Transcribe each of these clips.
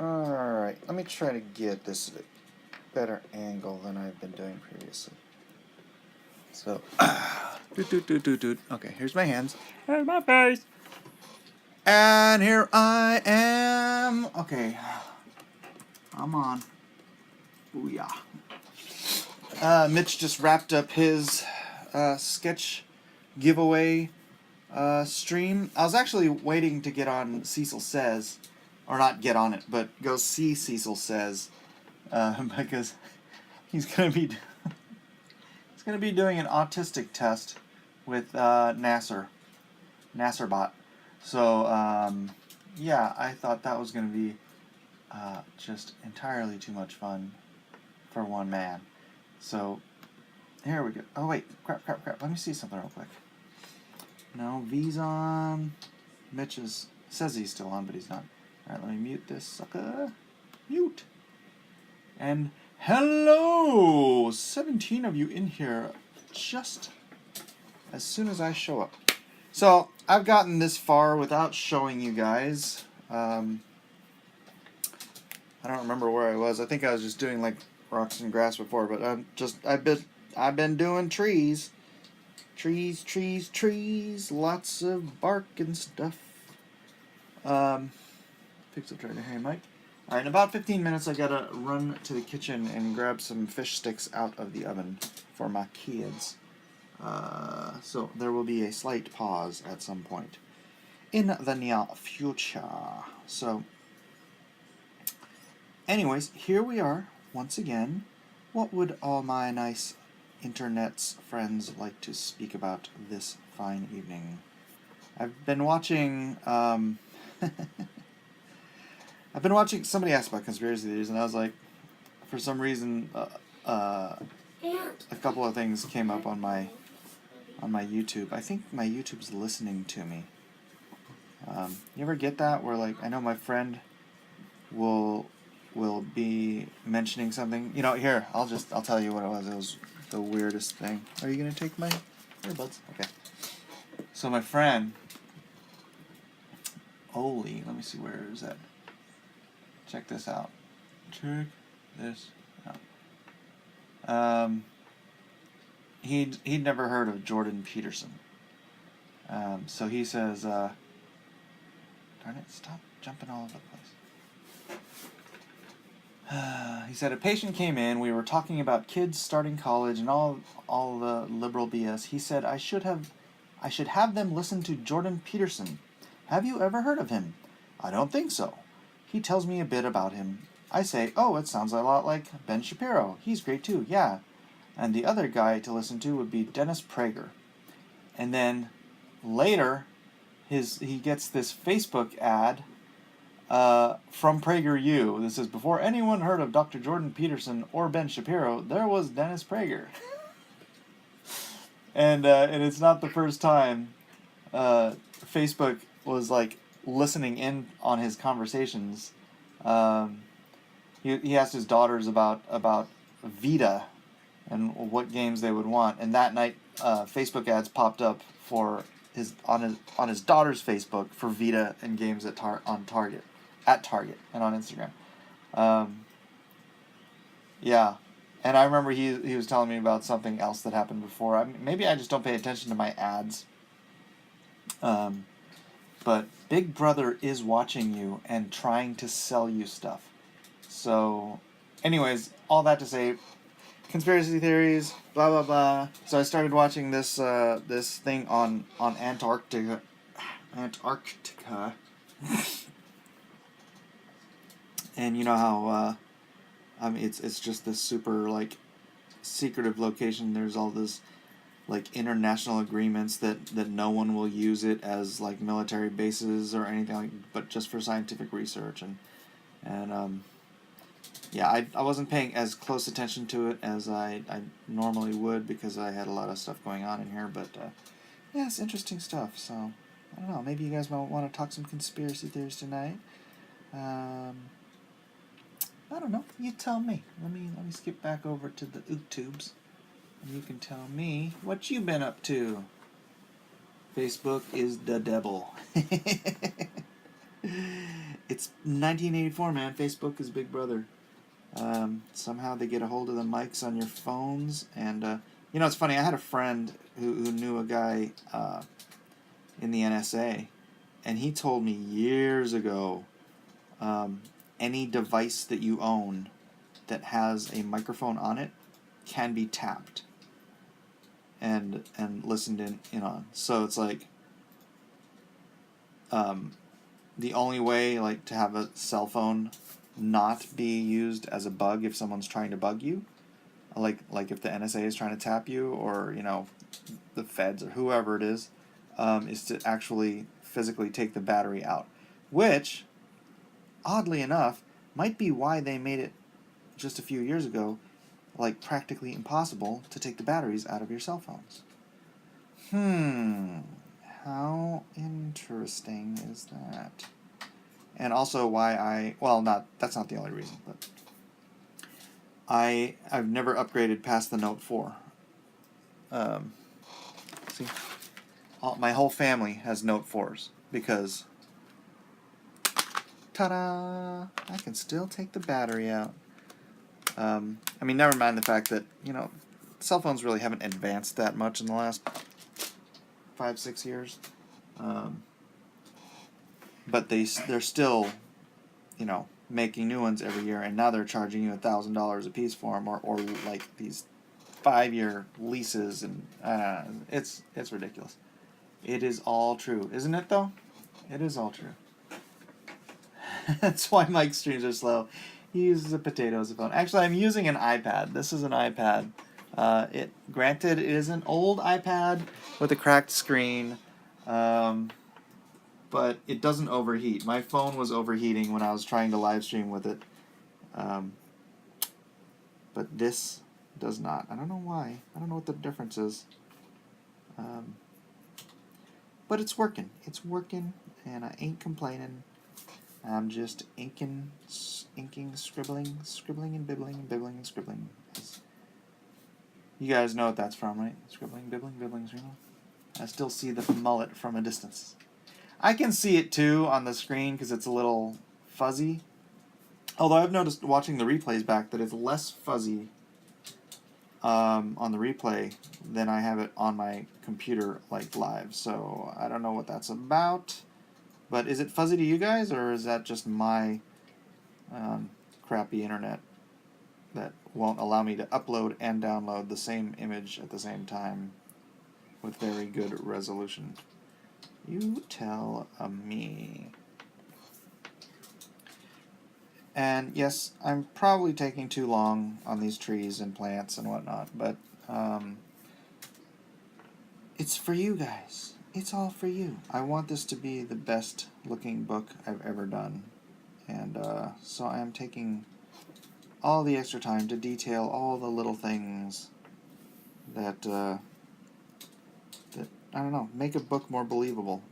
Alright, let me try to get this at a better angle than I've been doing previously. So, okay, here's my hands. Here's my face. And here I am. Okay, I'm on. Booyah. Mitch just wrapped up his sketch giveaway stream. I was actually waiting to get on Cecil Says, or not get on it, but go see Cecil Says, because he's gonna be doing an autistic test with Nasir bot. So yeah, I thought that was gonna be just entirely too much fun for one man. So here we go. Oh wait, crap. Let me see something real quick. No, V's on. Mitch says he's still on, but he's not. Alright, let me mute this sucker. Mute. And hello! 17 of you in here just as soon as I show up. So, I've gotten this far without showing you guys. I don't remember where I was. I think I was just doing like rocks and grass before, but I've been doing trees. Trees, lots of bark and stuff. Pixel Trader, hey Mike. Alright, in about 15 minutes I gotta run to the kitchen and grab some fish sticks out of the oven for my kids. So there will be a slight pause at some point in the near future. So, anyways, here we are once again. What would all my nice internet's friends like to speak about this fine evening? I've been watching, somebody asked about conspiracy theories, and I was like, for some reason, a couple of things came up on my YouTube. I think my YouTube's listening to me. You ever get that, where like, I know my friend will be mentioning something, you know, here, I'll tell you what it was. It was the weirdest thing. Are you gonna take my earbuds? Okay. So my friend, Oli, let me see, where is that? Check this out. Check this out. He'd never heard of Jordan Peterson. So he says, darn it, stop jumping all over the place. He said, a patient came in, we were talking about kids starting college and all the liberal BS. He said, I should have them listen to Jordan Peterson. Have you ever heard of him? I don't think so. He tells me a bit about him. I say, oh, it sounds a lot like Ben Shapiro. He's great too, yeah. And the other guy to listen to would be Dennis Prager. And then later, he gets this Facebook ad from PragerU. This is, before anyone heard of Dr. Jordan Peterson or Ben Shapiro, there was Dennis Prager. And it's not the first time Facebook was like listening in on his conversations. He asked his daughters about Vita and what games they would want, and that night Facebook ads popped up for on his daughter's Facebook for Vita and games at Target and on Instagram. Yeah, and I remember he was telling me about something else that happened before. Maybe I just don't pay attention to my ads. But Big Brother is watching you and trying to sell you stuff. So, anyways, all that to say, conspiracy theories, blah blah blah. So I started watching this thing on Antarctica, and you know how it's just this super like secretive location. There's all this like international agreements that no one will use it as like military bases or anything like, but just for scientific research and yeah, I wasn't paying as close attention to it as I normally would because I had a lot of stuff going on in here, but yeah, it's interesting stuff. So I don't know, maybe you guys might want to talk some conspiracy theories tonight. I don't know, you tell me. Let me skip back over to the YouTubes. You can tell me what you've been up to. Facebook is the devil. It's 1984, man. Facebook is Big Brother. Somehow they get a hold of the mics on your phones, and you know, it's funny. I had a friend who knew a guy in the NSA, and he told me years ago, any device that you own that has a microphone on it can be tapped and listened in on. So it's like, the only way, like, to have a cell phone not be used as a bug if someone's trying to bug you, like if the NSA is trying to tap you, or, you know, the feds or whoever it is to actually physically take the battery out, which, oddly enough, might be why they made it just a few years ago, like, practically impossible to take the batteries out of your cell phones. How interesting is that? And also why that's not the only reason, but I've never upgraded past the Note 4. See, my whole family has Note 4s because, ta-da, I can still take the battery out. I mean, never mind the fact that, you know, cell phones really haven't advanced that much in the last 5-6 years, but they're still, you know, making new ones every year, and now they're charging you $1,000 a piece for them, or like these 5-year leases, and it's ridiculous. It is all true, isn't it? Though, it is all true. That's why Mike's streams are slow. He uses a potato as a phone. Actually, I'm using an iPad. This is an iPad. Granted, it is an old iPad with a cracked screen, but it doesn't overheat. My phone was overheating when I was trying to live stream with it, but this does not. I don't know why. I don't know what the difference is, but it's working. It's working, and I ain't complaining. I'm just inking, scribbling, and bibbling, and scribbling. You guys know what that's from, right? Scribbling, bibbling, scribbling. I still see the mullet from a distance. I can see it too on the screen because it's a little fuzzy. Although I've noticed watching the replays back that it's less fuzzy on the replay than I have it on my computer, like, live. So I don't know what that's about. But is it fuzzy to you guys, or is that just my crappy internet that won't allow me to upload and download the same image at the same time with very good resolution? You tell me. And yes, I'm probably taking too long on these trees and plants and whatnot, but it's for you guys. It's all for you. I want this to be the best looking book I've ever done. And so I am taking all the extra time to detail all the little things that I don't know, make a book more believable.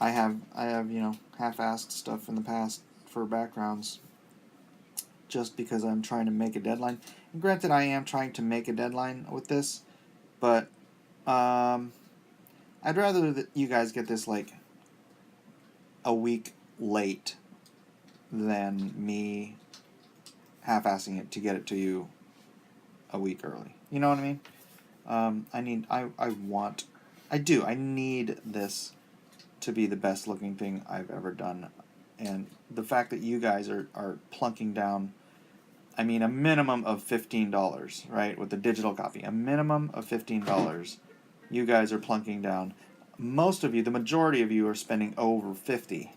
I have you know, half-assed stuff in the past for backgrounds just because I'm trying to make a deadline. And granted, I am trying to make a deadline with this, but I'd rather that you guys get this like a week late than me half-assing it to get it to you a week early. You know what I mean? I need this to be the best looking thing I've ever done. And the fact that you guys are plunking down, I mean, a minimum of $15, right, with the digital copy. A minimum of $15. You guys are plunking down. Most of you, the majority of you, are spending over $50.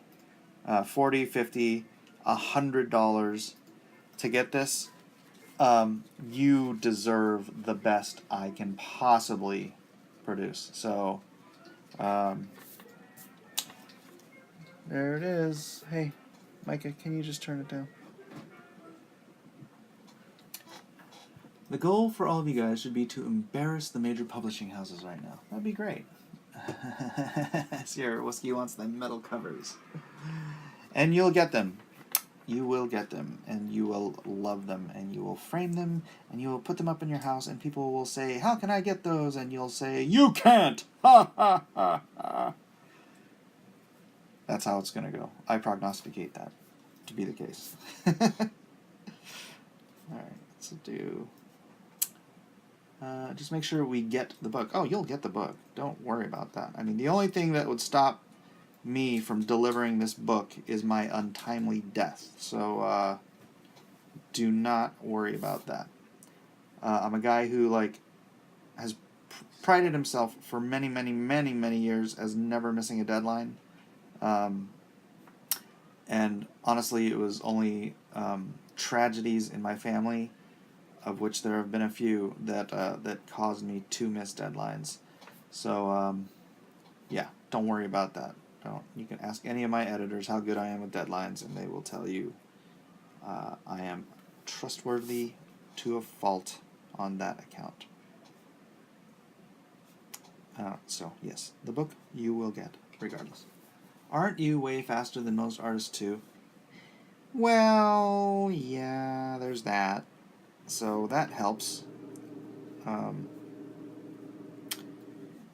$40, $50, $100 to get this. You deserve the best I can possibly produce. So, there it is. Hey, Micah, can you just turn it down? The goal for all of you guys should be to embarrass the major publishing houses right now. That'd be great. Sierra Whiskey wants them metal covers. And you'll get them. You will get them, and you will love them, and you will frame them, and you will put them up in your house, and people will say, "How can I get those?" And you'll say, "You can't!" Ha ha ha ha. That's how it's going to go. I prognosticate that to be the case. All right, let's do... just make sure we get the book. Oh, you'll get the book. Don't worry about that. I mean, the only thing that would stop me from delivering this book is my untimely death. So do not worry about that. I'm a guy who has prided himself for many, many, many, many years as never missing a deadline. And honestly, it was only tragedies in my family, of which there have been a few, that caused me to miss deadlines. So yeah, don't worry about that. You can ask any of my editors how good I am with deadlines, and they will tell you I am trustworthy to a fault on that account. So yes, the book you will get regardless. Aren't you way faster than most artists too? Well, yeah, there's that. So that helps.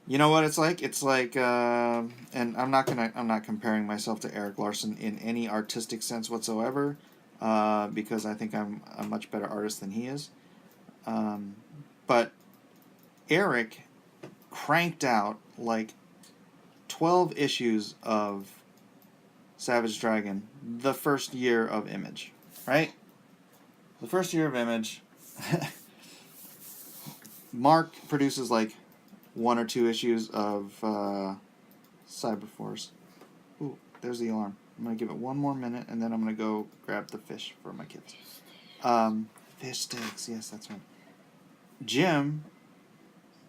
You know what it's like? It's like, and I'm not comparing myself to Eric Larson in any artistic sense whatsoever, because I think I'm a much better artist than he is. But Eric cranked out like 12 issues of Savage Dragon the first year of Image, right? The first year of Image. Mark produces like 1 or 2 issues of Cyberforce. Ooh, there's the alarm. I'm going to give it 1 more minute, and then I'm going to go grab the fish for my kids. Fish sticks, yes, that's right. Jim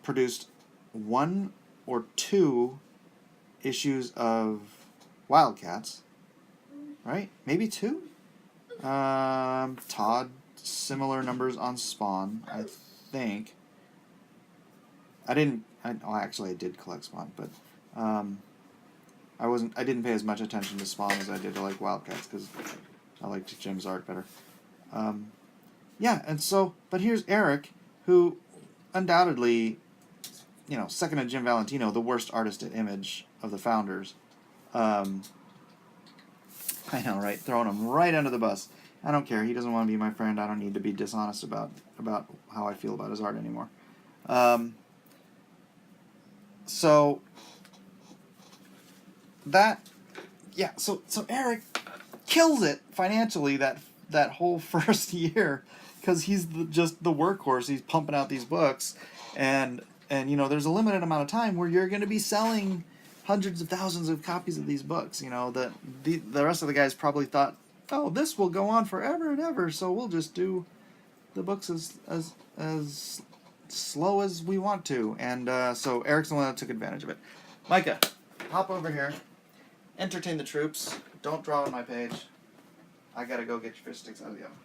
produced 1 or 2 issues of Wildcats, right? Maybe 2? Todd, similar numbers on Spawn, I think. I did collect Spawn, but I didn't pay as much attention to Spawn as I did to like Wildcats, because I liked Jim's art better. Yeah, and so, but here's Eric, who undoubtedly, second to Jim Valentino, the worst artist at Image of the founders. I know, right? Throwing him right under the bus. I don't care. He doesn't want to be my friend. I don't need to be dishonest about how I feel about his art anymore. So Eric kills it financially that whole first year, because he's just the workhorse. He's pumping out these books, and there's a limited amount of time where you're going to be selling hundreds of thousands of copies of these books. The rest of the guys probably thought, oh, this will go on forever and ever, so we'll just do the books as slow as we want to. And so Eric's the one that took advantage of it. Micah, hop over here. Entertain the troops. Don't draw on my page. I gotta go get your fish sticks out of the oven.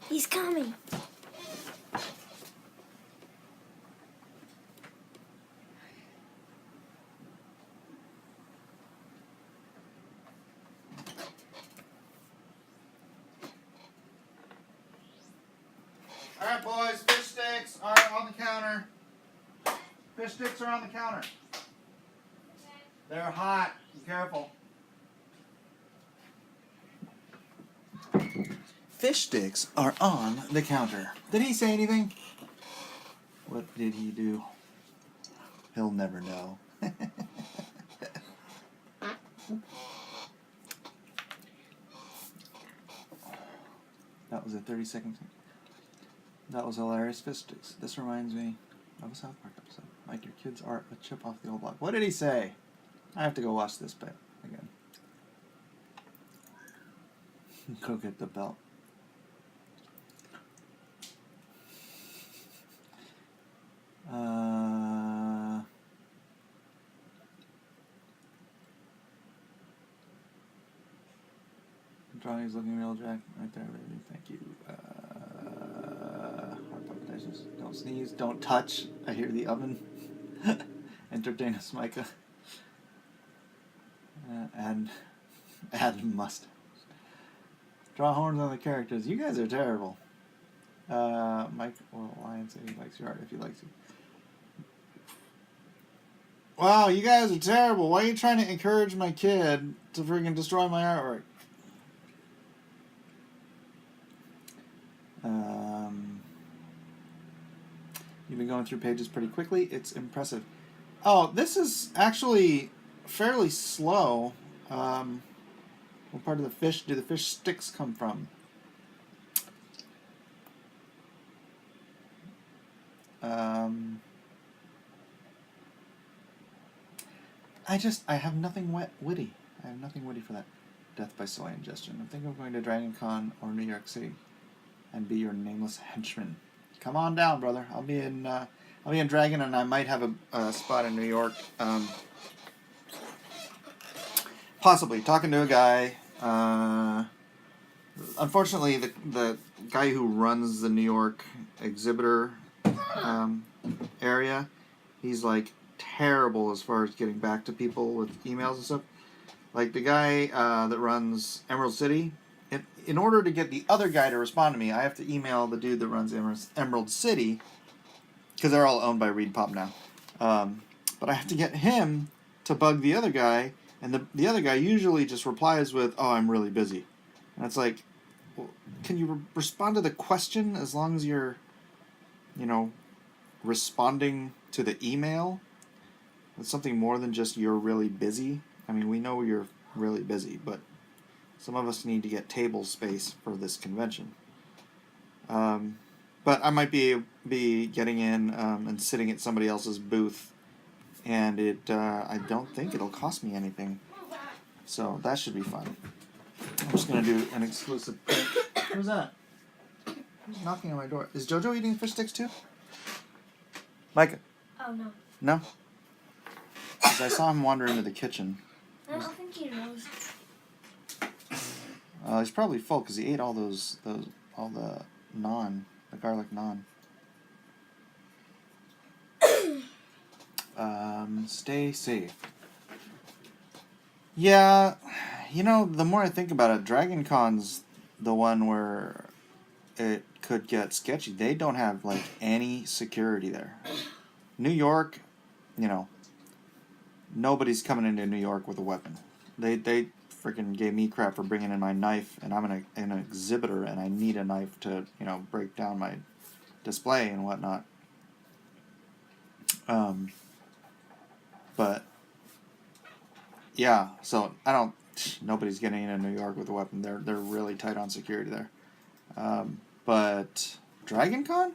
He's coming. Alright, boys, fish sticks are on the counter. Fish sticks are on the counter. They're hot. Be careful. Fish sticks are on the counter. Did he say anything? What did he do? He'll never know. That was a 30-second. That was hilarious. Fish sticks. This reminds me of a South Park episode. Like, your kids are a chip off the old block. What did he say? I have to go watch this bit again. Go get the belt. Drawing's looking real, Jack. Right there, baby. Thank you. Hard palpitations. Don't sneeze. Don't touch. I hear the oven. Entertain us, Micah. And add must. Draw horns on the characters. You guys are terrible. Mike, well, Lion said he likes your art if he likes you. Wow, you guys are terrible. Why are you trying to encourage my kid to freaking destroy my artwork? You've been going through pages pretty quickly. It's impressive. Oh, this is actually fairly slow. What part of the fish do the fish sticks come from? I have nothing witty. I have nothing witty for that. Death by soy ingestion. I'm thinking of going to Dragon Con or New York City and be your nameless henchman. Come on down, brother. I'll be in Dragon, and I might have a spot in New York. Possibly talking to a guy. Unfortunately, the guy who runs the New York exhibitor area, he's like terrible as far as getting back to people with emails and stuff. Like the guy that runs Emerald City, in order to get the other guy to respond to me, I have to email the dude that runs Emerald City, because they're all owned by Reed Pop now. But I have to get him to bug the other guy, and the other guy usually just replies with, "Oh, I'm really busy." And it's like, well, can you respond to the question as long as you're, responding to the email? It's something more than just you're really busy. I mean, we know you're really busy, but some of us need to get table space for this convention. But I might be getting in and sitting at somebody else's booth, and I don't think it'll cost me anything. So that should be fun. I'm just going to do an exclusive pick. Who's that? Who's knocking on my door? Is JoJo eating fish sticks too? Micah? Oh, no. No? Because I saw him wander into the kitchen. I don't think he knows. He's probably full because he ate all the garlic naan. Stay safe. Yeah, the more I think about it, Dragon Con's the one where it could get sketchy. They don't have, any security there. New York, nobody's coming into New York with a weapon. They freaking gave me crap for bringing in my knife, and I'm an exhibitor, and I need a knife to, break down my display and whatnot. But yeah, so nobody's getting into New York with a weapon. They're really tight on security there. But Dragon Con?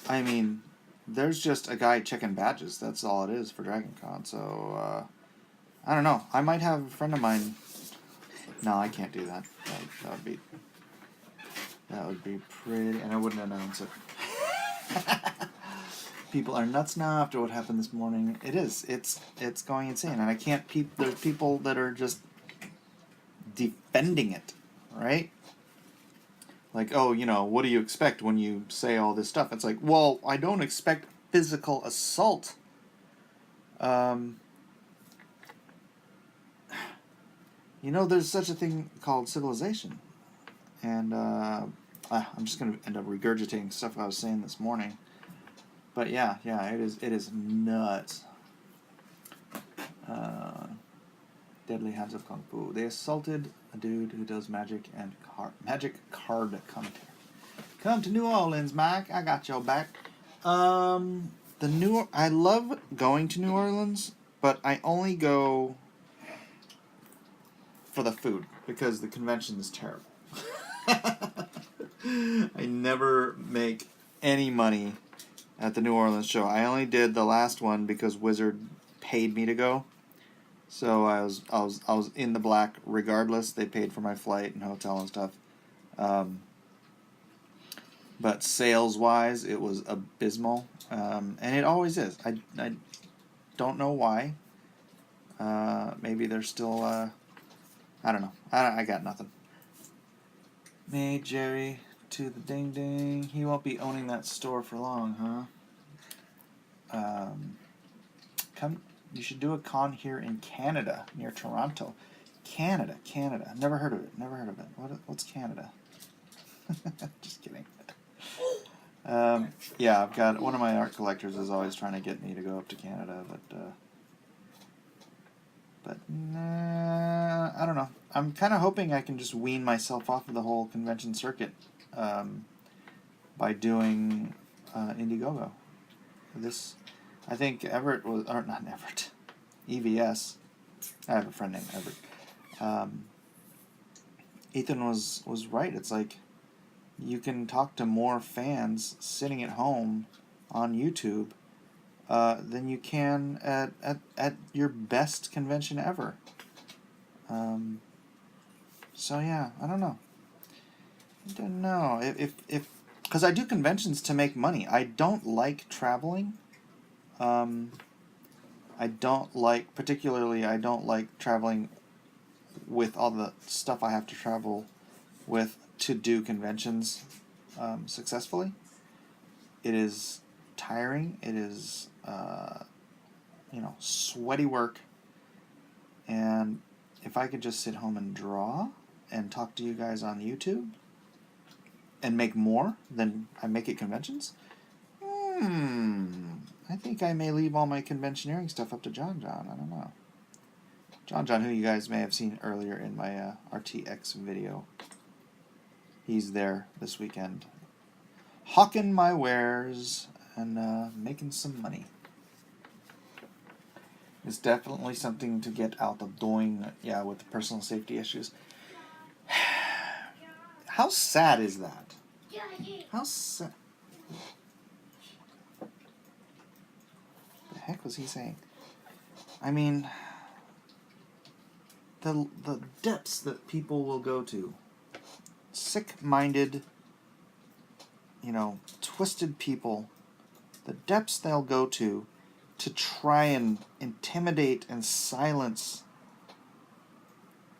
I mean, there's just a guy checking badges. That's all it is for Dragon Con. So, I don't know. I might have a friend of mine. No, I can't do that. That would be pretty, and I wouldn't announce it. People are nuts now after what happened this morning. It is. It's going insane, and I can't. There's people that are just defending it, right? Like, oh, what do you expect when you say all this stuff? It's like, well, I don't expect physical assault. There's such a thing called civilization. And I'm just going to end up regurgitating stuff I was saying this morning. But yeah, it is nuts. Deadly Hands of Kung Fu. They assaulted a dude who does magic card commentary. Come to New Orleans, Mike. I got your back. I love going to New Orleans, but I only go for the food because the convention is terrible. I never make any money at the New Orleans show. I only did the last one because Wizard paid me to go. So I was in the black regardless. They paid for my flight and hotel and stuff. But sales wise, it was abysmal, and it always is. I don't know why. Maybe they're still. I don't know. I got nothing. May Jerry to the ding ding. He won't be owning that store for long, huh? Come. You should do a con here in Canada, near Toronto. Canada. Never heard of it. What's Canada? Just kidding. Yeah, I've got one of my art collectors is always trying to get me to go up to Canada, but nah, I don't know. I'm kind of hoping I can just wean myself off of the whole convention circuit by doing Indiegogo. I think Everett was, or not Everett, EVS. I have a friend named Everett. Ethan was right. It's like you can talk to more fans sitting at home on YouTube than you can at your best convention ever. So yeah, I don't know. If because I do conventions to make money. I don't like traveling. I don't like traveling with all the stuff I have to travel with to do conventions successfully. It is tiring. It is sweaty work. And if I could just sit home and draw and talk to you guys on YouTube and make more than I make at conventions, I think I may leave all my conventioneering stuff up to John. I don't know. John, who you guys may have seen earlier in my RTX video. He's there this weekend, hawking my wares and making some money. It's definitely something to get out of doing, with the personal safety issues. How sad is that? How sad? The heck was he saying? I mean, the depths that people will go to. Sick-minded, twisted people. The depths they'll go to try and intimidate and silence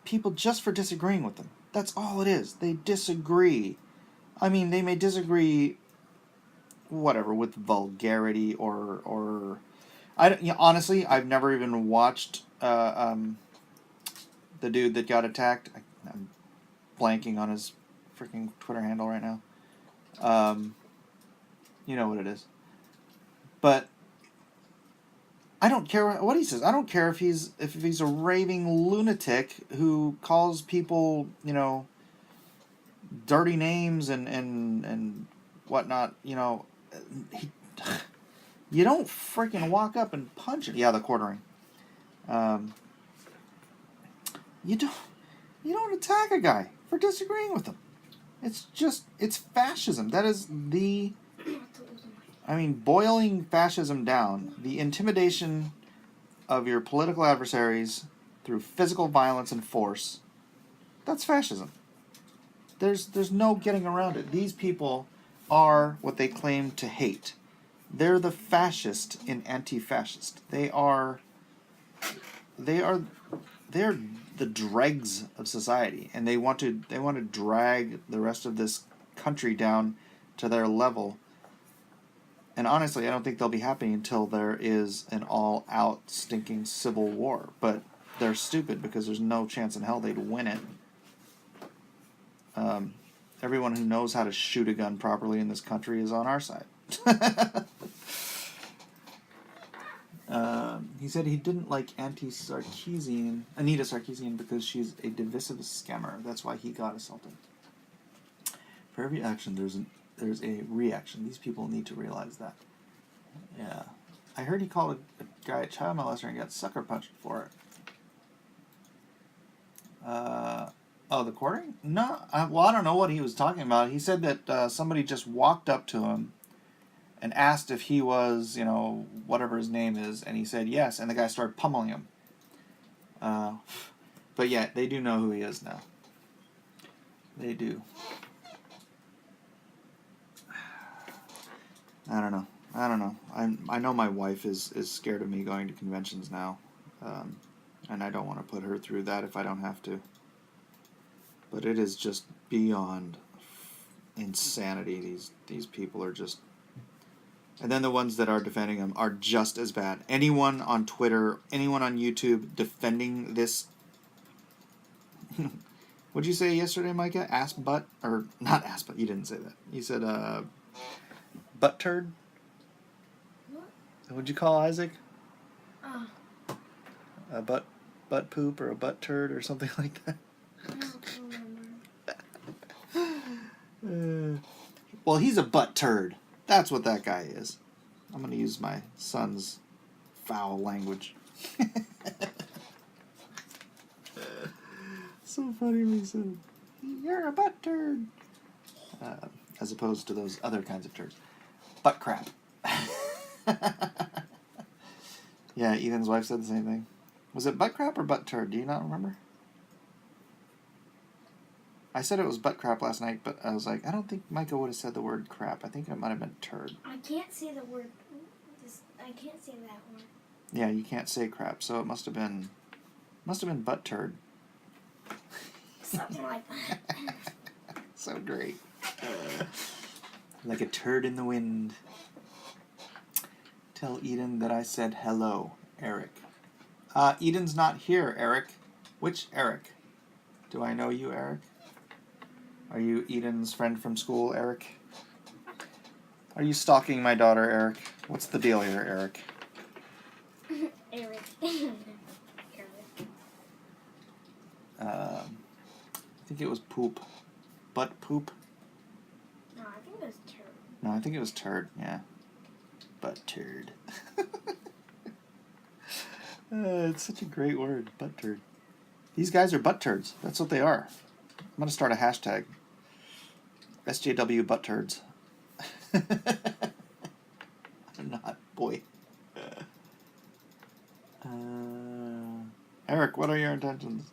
people just for disagreeing with them. That's all it is. They disagree. I mean, they may disagree, whatever, with vulgarity or honestly, I've never even watched the dude that got attacked. I'm blanking on his freaking Twitter handle right now. You know what it is. But I don't care what he says. I don't care if he's a raving lunatic who calls people, dirty names and whatnot. You don't freaking walk up and punch it. Yeah, the quartering. You don't attack a guy for disagreeing with him. It's fascism. That is boiling fascism down, the intimidation of your political adversaries through physical violence and force, that's fascism. There's no getting around it. These people are what they claim to hate. They're the fascist in anti-fascist. They are the dregs of society, and they want to drag the rest of this country down to their level. And honestly, I don't think they'll be happy until there is an all-out stinking civil war. But they're stupid because there's no chance in hell they'd win it. Everyone who knows how to shoot a gun properly in this country is on our side. He said he didn't like Anita Sarkeesian because she's a divisive scammer. That's why he got assaulted. For every action, there's a reaction. These people need to realize that. Yeah. I heard he called a guy a child molester and got sucker punched for it. The quartering? No. Well, I don't know what he was talking about. He said that somebody just walked up to him and asked if he was, whatever his name is, and he said yes, and the guy started pummeling him. But yeah, they do know who he is now. They do. I don't know. I know my wife is scared of me going to conventions now, and I don't want to put her through that if I don't have to. But it is just beyond insanity. These people are just... And then the ones that are defending them are just as bad. Anyone on Twitter, anyone on YouTube defending this... What'd you say yesterday, Micah? Ass butt? Or, not ass butt, you didn't say that. You said, butt turd? What? What'd you call Isaac? A butt poop or a butt turd or something like that? I don't remember. Well, he's a butt turd. That's what that guy is. I'm going to use my son's foul language. So funny when he said, "You're a butt turd." As opposed to those other kinds of turds. Butt crap. Yeah, Ethan's wife said the same thing. Was it butt crap or butt turd? Do you not remember? I said it was butt crap last night, but I was like, I don't think Micah would have said the word crap. I think it might have been turd. I can't say the word. I can't say that word. Yeah, you can't say crap, so it must have been butt turd. Something like that. So great. Like a turd in the wind. Tell Eden that I said hello, Eric. Eden's not here, Eric. Which Eric? Do I know you, Eric? Are you Eden's friend from school, Eric? Are you stalking my daughter, Eric? What's the deal here, Eric? Eric. Eric. I think it was poop. Butt poop? No, I think it was turd. No, I think it was turd, yeah. Butt turd. It's such a great word, butt turd. These guys are butt turds. That's what they are. I'm going to start a hashtag. SJW butt turds. I'm not, boy. Eric, what are your intentions?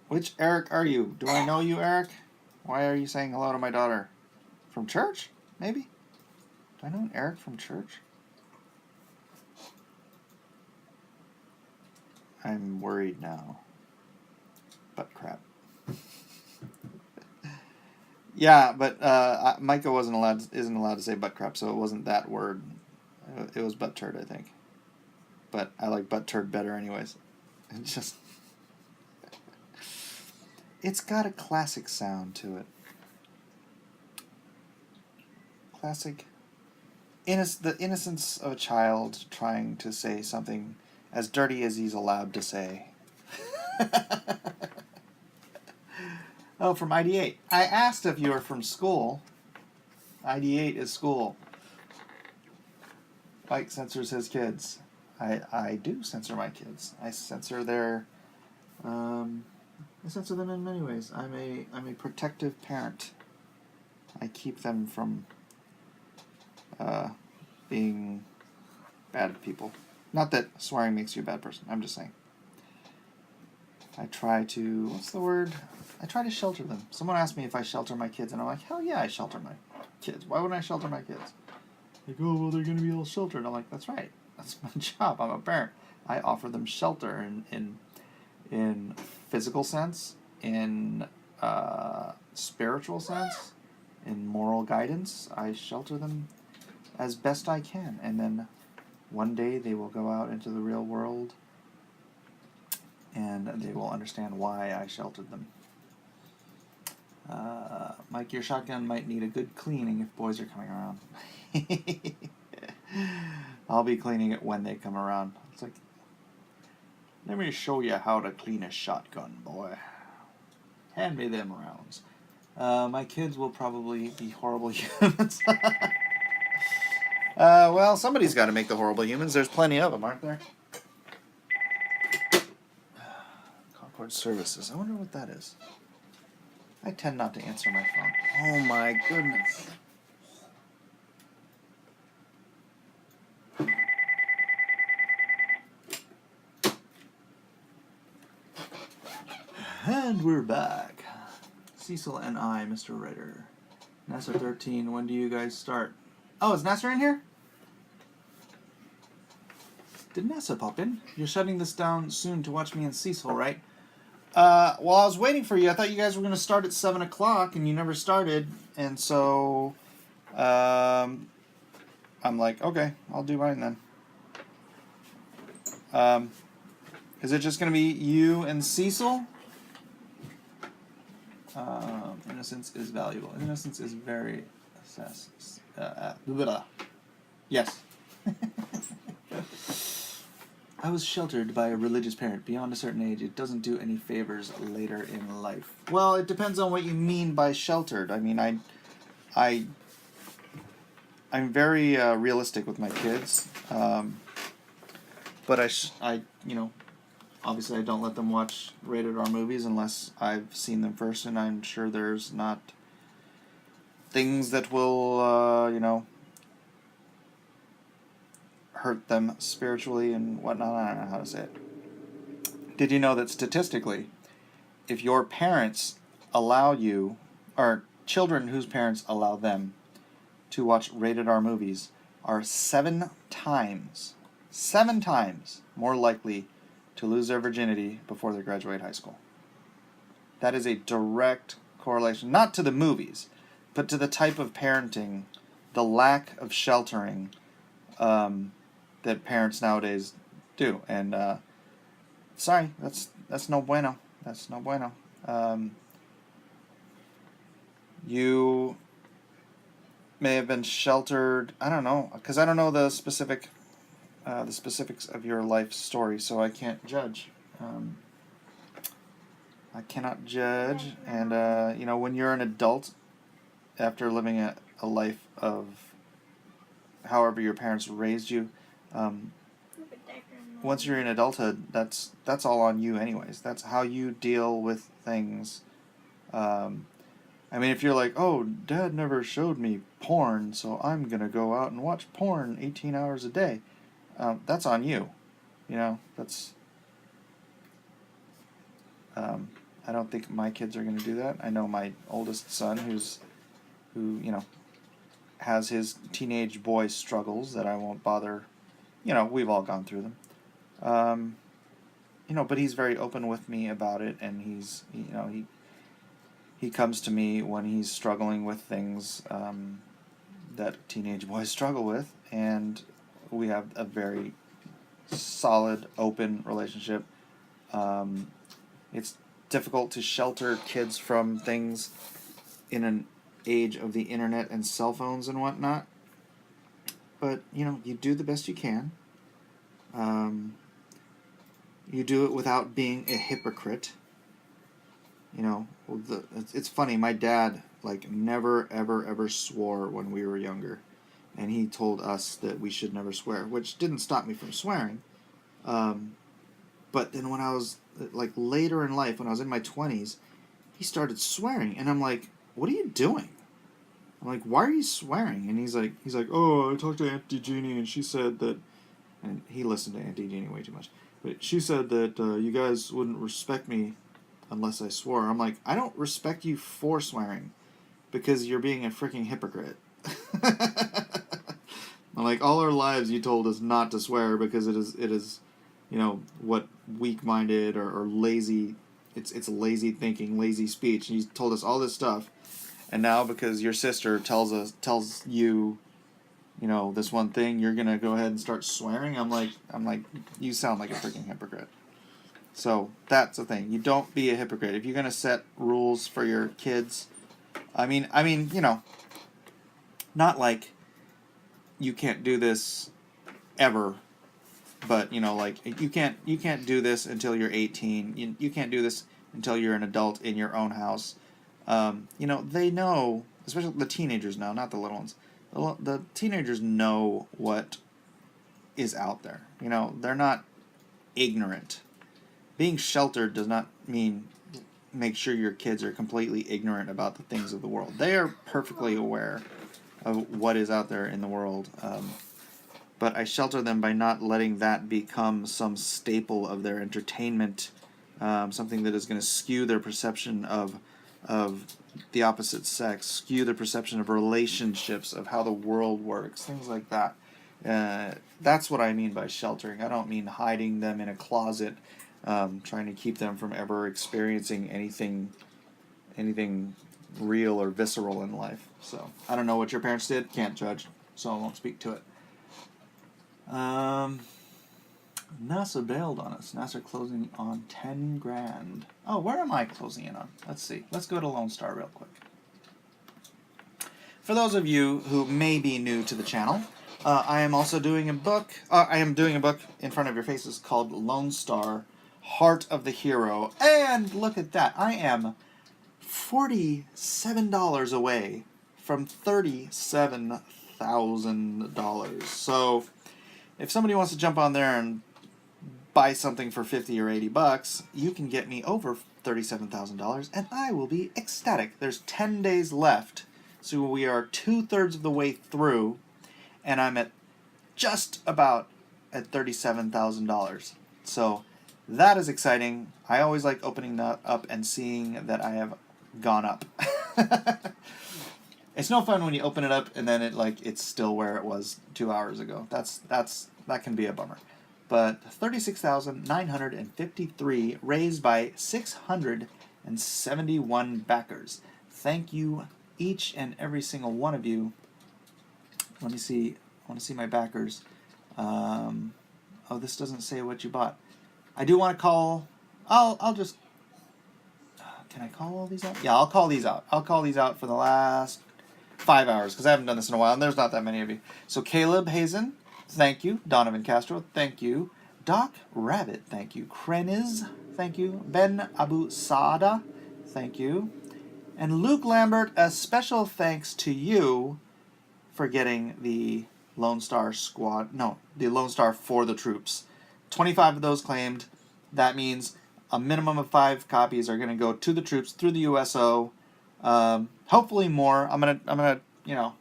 Which Eric are you? Do I know you, Eric? Why are you saying hello to my daughter? From church? Maybe? Do I know an Eric from church? I'm worried now. Butt crap. Yeah, but Micah isn't allowed to say butt crap, so it wasn't that word. It was butt turd, I think. But I like butt turd better anyways. It's just... It's got a classic sound to it. Classic. The innocence of a child trying to say something as dirty as he's allowed to say. Oh, from ID8. I asked if you were from school. ID8 is school. Mike censors his kids. I do censor my kids. I censor their... I censor them in many ways. I'm a protective parent. I keep them from being bad people. Not that swearing makes you a bad person. I'm just saying. I try to... What's the word? I try to shelter them. Someone asked me if I shelter my kids, and I'm like, hell yeah, I shelter my kids. Why wouldn't I shelter my kids? They go, well, they're going to be all sheltered. I'm like, that's right. That's my job. I'm a parent. I offer them shelter in physical sense, in spiritual sense, in moral guidance, I shelter them as best I can. And then one day they will go out into the real world and they will understand why I sheltered them. Mike, your shotgun might need a good cleaning if boys are coming around. I'll be cleaning it when they come around. It's like, let me show you how to clean a shotgun, boy. Hand me them rounds. My kids will probably be horrible humans. Well, somebody's got to make the horrible humans. There's plenty of them, aren't there? Concord Services. I wonder what that is. I tend not to answer my phone. Oh my goodness. And we're back. Cecil and I, Mr. Writer. Nasir 13, when do you guys start? Oh, is Nasir in here? Did Nasir pop in? You're shutting this down soon to watch me and Cecil, right? Well, I was waiting for you. I thought you guys were going to start at 7 o'clock, and you never started. And so, I'm like, okay, I'll do mine then. Is it just going to be you and Cecil? Innocence is valuable. Innocence is very yes. I was sheltered by a religious parent. Beyond a certain age, it doesn't do any favors later in life. Well, it depends on what you mean by sheltered. I mean, I'm very realistic with my kids, but I obviously I don't let them watch rated R movies unless I've seen them first, and I'm sure there's not things that will hurt them spiritually and whatnot. I don't know how to say it. Did you know that statistically, if your parents allow you, or children whose parents allow them to watch rated R movies are 7 times more likely to lose their virginity before they graduate high school? That is a direct correlation, not to the movies, but to the type of parenting, the lack of sheltering that parents nowadays do. And sorry, that's no bueno. That's no bueno. You may have been sheltered. I don't know, because I don't know the specifics of your life story, so I can't judge. I cannot judge. And when you're an adult, after living a life of however your parents raised you, once you're in adulthood, that's all on you anyways. That's how you deal with things. I mean, if you're like, oh, Dad never showed me porn, so I'm going to go out and watch porn 18 hours a day, that's on you. That's... I don't think my kids are going to do that. I know my oldest son, who has his teenage boy struggles that I won't bother. We've all gone through them. But he's very open with me about it, and he comes to me when he's struggling with things that teenage boys struggle with, and we have a very solid, open relationship. It's difficult to shelter kids from things in an age of the internet and cell phones and whatnot, but you do the best you can. You do it without being a hypocrite. It's funny, my dad never ever swore when we were younger, and he told us that we should never swear, which didn't stop me from swearing. But then when I was later in life, when I was in my 20s, he started swearing, and I'm like, what are you doing? I'm like, why are you swearing? And he's like, oh, I talked to Auntie Jeannie, and she said that, and he listened to Auntie Jeannie way too much, but she said that you guys wouldn't respect me unless I swore. I'm like, I don't respect you for swearing, because you're being a freaking hypocrite. I'm like, all our lives you told us not to swear because it is what weak-minded or lazy it's lazy thinking, lazy speech. He's told us all this stuff, and now because your sister tells you, you know, this one thing, you're gonna go ahead and start swearing. I'm like, you sound like a freaking hypocrite. So that's the thing. You don't be a hypocrite. If you're gonna set rules for your kids, I mean, you know, not like you can't do this ever, but you know, like you can't do this until you're 18. You can't do this until you're an adult in your own house. You know, they know, especially the teenagers know, not the little ones. The teenagers know what is out there. You know, they're not ignorant. Being sheltered does not mean make sure your kids are completely ignorant about the things of the world. They are perfectly aware of what is out there in the world. But I shelter them by not letting that become some staple of their entertainment, something that is going to skew their perception of the opposite sex, skew their perception of relationships, of how the world works, things like that. That's what I mean by sheltering. I don't mean hiding them in a closet, trying to keep them from ever experiencing anything real or visceral in life. So I don't know what your parents did, can't judge, so I won't speak to it. Nasir bailed on us. Nasir closing on 10 grand. Oh, where am I closing in on? Let's see. Let's go to Lone Star real quick. For those of you who may be new to the channel, I am also doing a book. I am doing a book in front of your faces called Lone Star, Heart of the Hero. And look at that. I am $47 away from $37,000. So if somebody wants to jump on there and buy something for 50 or 80 bucks, you can get me over $37,000 and I will be ecstatic. There's 10 days left, so we are 2/3 of the way through, and I'm at just about at $37,000. So that is exciting. I always like opening that up and seeing that I have gone up. It's no fun when you open it up and then it's still where it was 2 hours ago. That can be a bummer. But 36,953 raised by 671 backers. Thank you, each and every single one of you. Let me see. I want to see my backers. Oh, this doesn't say what you bought. I do want to call. I'll just. Can I call all these out? Yeah, I'll call these out. I'll call these out for the last 5 hours because I haven't done this in a while, and there's not that many of you. So Caleb Hazen, thank you. Donovan Castro, thank you. Doc Rabbit, thank you. Kreniz, thank you. Ben Abu Saada, thank you. And Luke Lambert, a special thanks to you for getting the Lone Star Squad. No, the Lone Star for the troops. 25 of those claimed. That means a minimum of 5 copies are going to go to the troops through the USO. Hopefully more. I'm gonna, you know,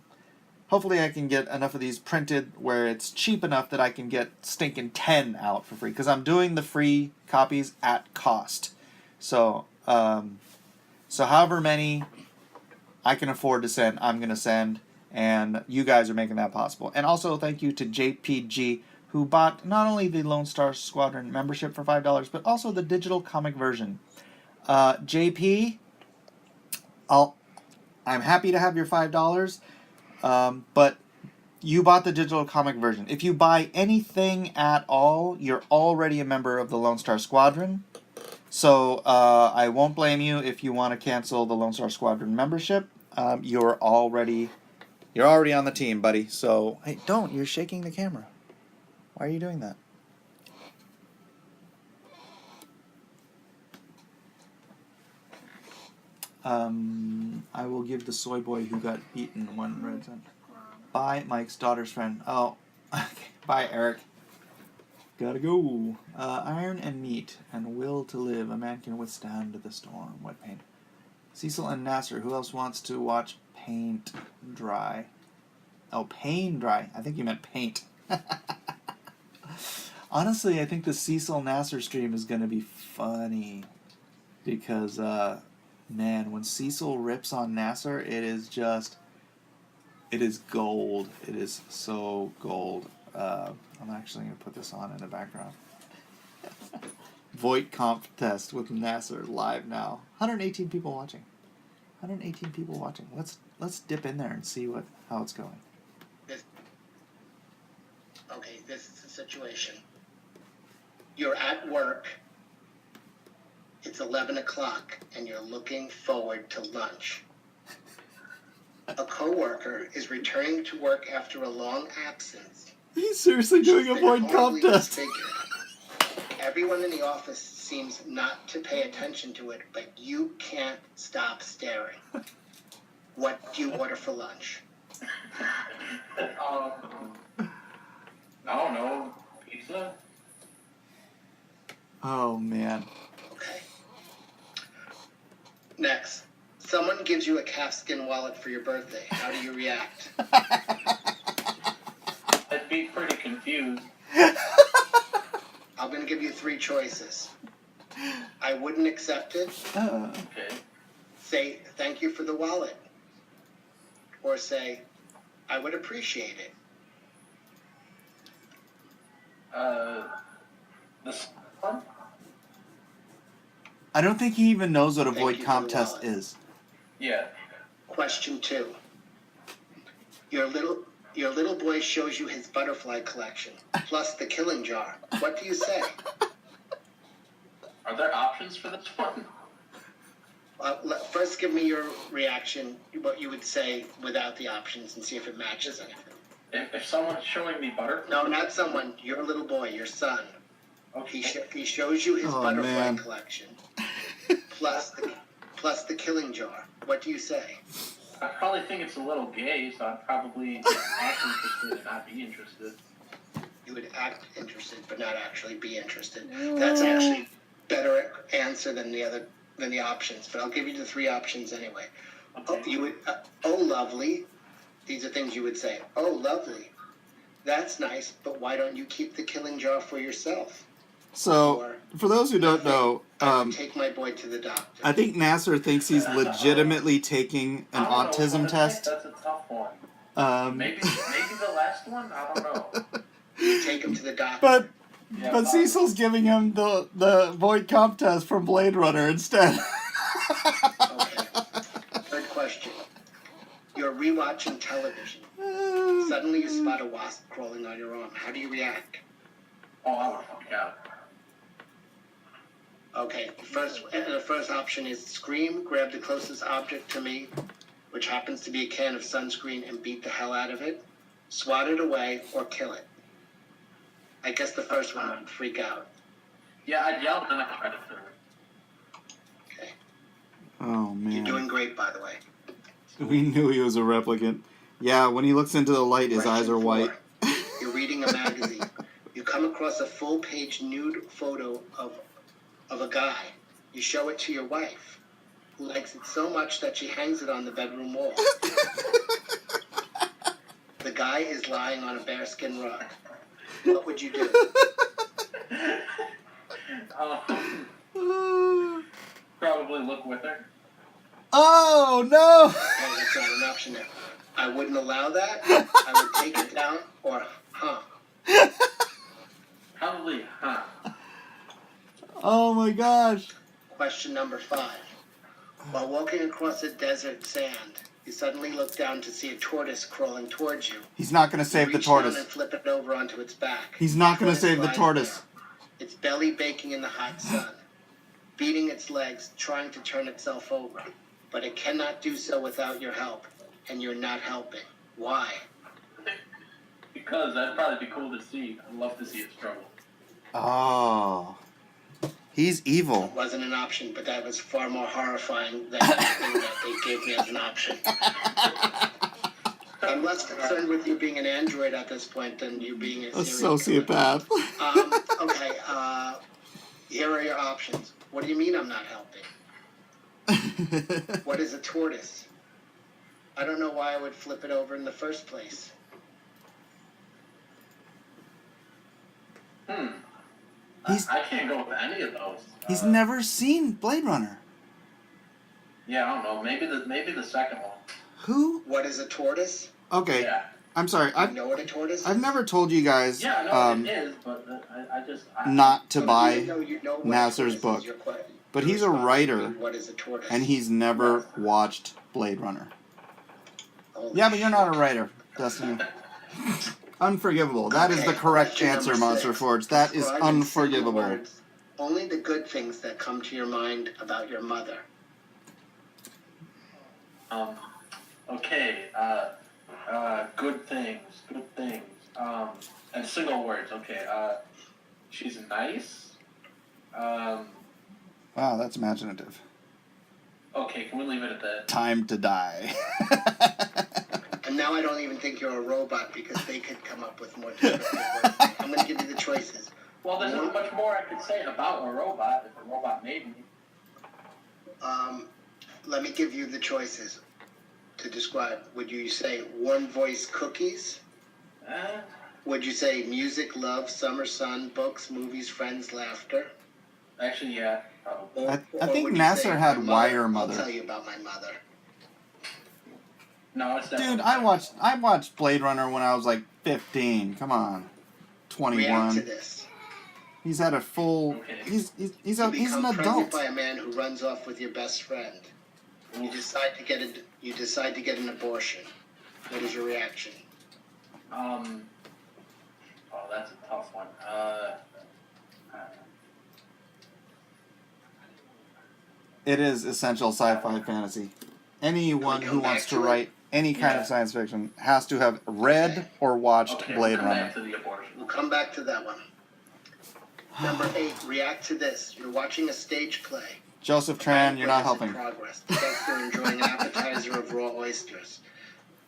hopefully I can get enough of these printed where it's cheap enough that I can get stinking 10 out for free, because I'm doing the free copies at cost. So, however many I can afford to send, I'm gonna send, and you guys are making that possible. And also thank you to JPG, who bought not only the Lone Star Squadron membership for $5, but also the digital comic version. JP, I'm happy to have your $5, but you bought the digital comic version. If you buy anything at all, you're already a member of the Lone Star Squadron. So I won't blame you if you want to cancel the Lone Star Squadron membership. You're already on the team, buddy. So hey, don't. You're shaking the camera. Why are you doing that? I will give the soy boy who got beaten 1 red cent. Bye, Mike's daughter's friend. Oh, okay. Bye, Eric. Gotta go. Iron and meat and will to live. A man can withstand the storm. Wet paint. Cecil and Nasir. Who else wants to watch paint dry? Oh, paint dry. I think you meant paint. Honestly, I think the Cecil Nasir stream is going to be funny. Because, man, when Cecil rips on Nasir, it is gold. It is so gold. I'm actually going to put this on in the background. Voight contest with Nasir live now. 118 people watching. 118 people watching. Let's dip in there and see how it's going. Okay, this is the situation. You're at work. It's 11 o'clock, and you're looking forward to lunch. A coworker is returning to work after a long absence. He's seriously doing a Voight contest. Everyone in the office seems not to pay attention to it, but you can't stop staring. What do you order for lunch? I don't know. Pizza? Oh, man. Okay. Next. Someone gives you a calfskin wallet for your birthday. How do you react? I'd be pretty confused. I'm going to give you 3 choices. I wouldn't accept it. Okay. Say, thank you for the wallet. Or say, I would appreciate it. This one? I don't think he even knows what a Thank Voight you for the contest wallet. is. Yeah. Question 2. Your little boy shows you his butterfly collection, plus the killing jar. What do you say? Are there options for this one? First, give me your reaction, what you would say without the options, and see if it matches anything. If someone's showing me butterflies? No, not someone. Your little boy, your son. Okay. He shows you his butterfly man. collection, plus the killing jar. What do you say? I probably think it's a little gay, so I'd probably act interested and not be interested. You would act interested, but not actually be interested. That's actually better answer than the options. But I'll give you the 3 options anyway. Okay. You would, oh lovely. These are things you would say. Oh lovely. That's nice, but why don't you keep the killing jar for yourself? So, Or, for those who don't know, I would take my boy to the doctor. I think Nasir thinks he's legitimately taking an I don't know, autism but test. That's a tough one. Maybe the last one? I don't know. You take him to the doctor. But Yeah, but Cecil's giving him the Voight contest from Blade Runner instead. Okay. Third question. You're rewatching television. Suddenly you spot a wasp crawling on your arm. How do you react? Oh, I would fuck out. Okay, the first option is scream, grab the closest object to me, which happens to be a can of sunscreen, and beat the hell out of it, swat it away, or kill it. I guess the first one would freak out. Yeah, I'd yell and I'd try to kill her. Okay. Oh man. You're doing great, by the way. We knew he was a replicant. Yeah, when he looks into the light, his eyes are white. You're reading a magazine. You come across a full-page nude photo of a guy. You show it to your wife, who likes it so much that she hangs it on the bedroom wall. The guy is lying on a bearskin rug. What would you do? Probably look with her. Oh no! Oh, that's not an option there. I wouldn't allow that. I would take it down, or Probably, huh? Oh my gosh. Question number 5. While walking across the desert sand, you suddenly look down to see a tortoise crawling towards you. He's not gonna save the Reach down tortoise. and flip it over onto its back. He's not gonna save the lies tortoise. there, its belly baking in the hot sun, beating its legs, trying to turn itself over. But it cannot do so without your help, and you're not helping. Why? Because that'd probably be cool to see. I'd love to see it struggle. Oh. He's evil. It wasn't an option, but that was far more horrifying than anything that they gave me as an option. I'm less concerned with you being an android at this point than you being a A serial killer. sociopath. Okay, here are your options. What do you mean I'm not helping? What is a tortoise? I don't know why I would flip it over in the first place. I can't go with any of those. He's never seen Blade Runner. Yeah, I don't know. Maybe the second one. Who? What is a tortoise? Okay. Yeah. I'm sorry. You know what a tortoise is? I've never told you guys Yeah, I know it is, but I not to Well, buy you know what a Nasir's tortoise book, is. but Your he's a response would writer, be, what is a tortoise? and he's never watched Blade Runner. Holy Yeah, but you're not a shit. writer, Destiny. Unforgivable. That is Okay, the correct question answer, number Monster 6. Forge. That is Describe in simple unforgivable. words only the good things that come to your mind about your mother. Okay, good things. And single words, okay, she's nice. Wow, that's imaginative. Okay, can we leave it at that? Time to die. And now I don't even think you're a robot because they could come up with more descriptive words. I'm going to give you the choices. Well, there's not much more I could say about a robot if a robot made me. Let me give you the choices to describe. Would you say warm voice cookies? Would you say music, love, summer sun, books, movies, friends, laughter? Actually, yeah, probably. I think would you Nasir say, had my Wire mother? Mother. I'll tell you about my mother. No, it's Dude, definitely I watched Blade Runner when I was like 15. Come on. React to 21. this. He's had a full. Okay. He's You an become pregnant adult. by a man who runs off with your best friend. You decide to get an abortion. What is your reaction? Oh, that's a tough one. It is essential sci-fi fantasy. Anyone who wants to write any kind of science fiction has to have read or watched Okay, Blade we'll come Runner. back to the abortion. We'll come back to that one. Number 8, react to this. You're watching a stage play. Joseph Tran, you're not Banquet is helping. in progress. The guests are enjoying an appetizer of raw oysters.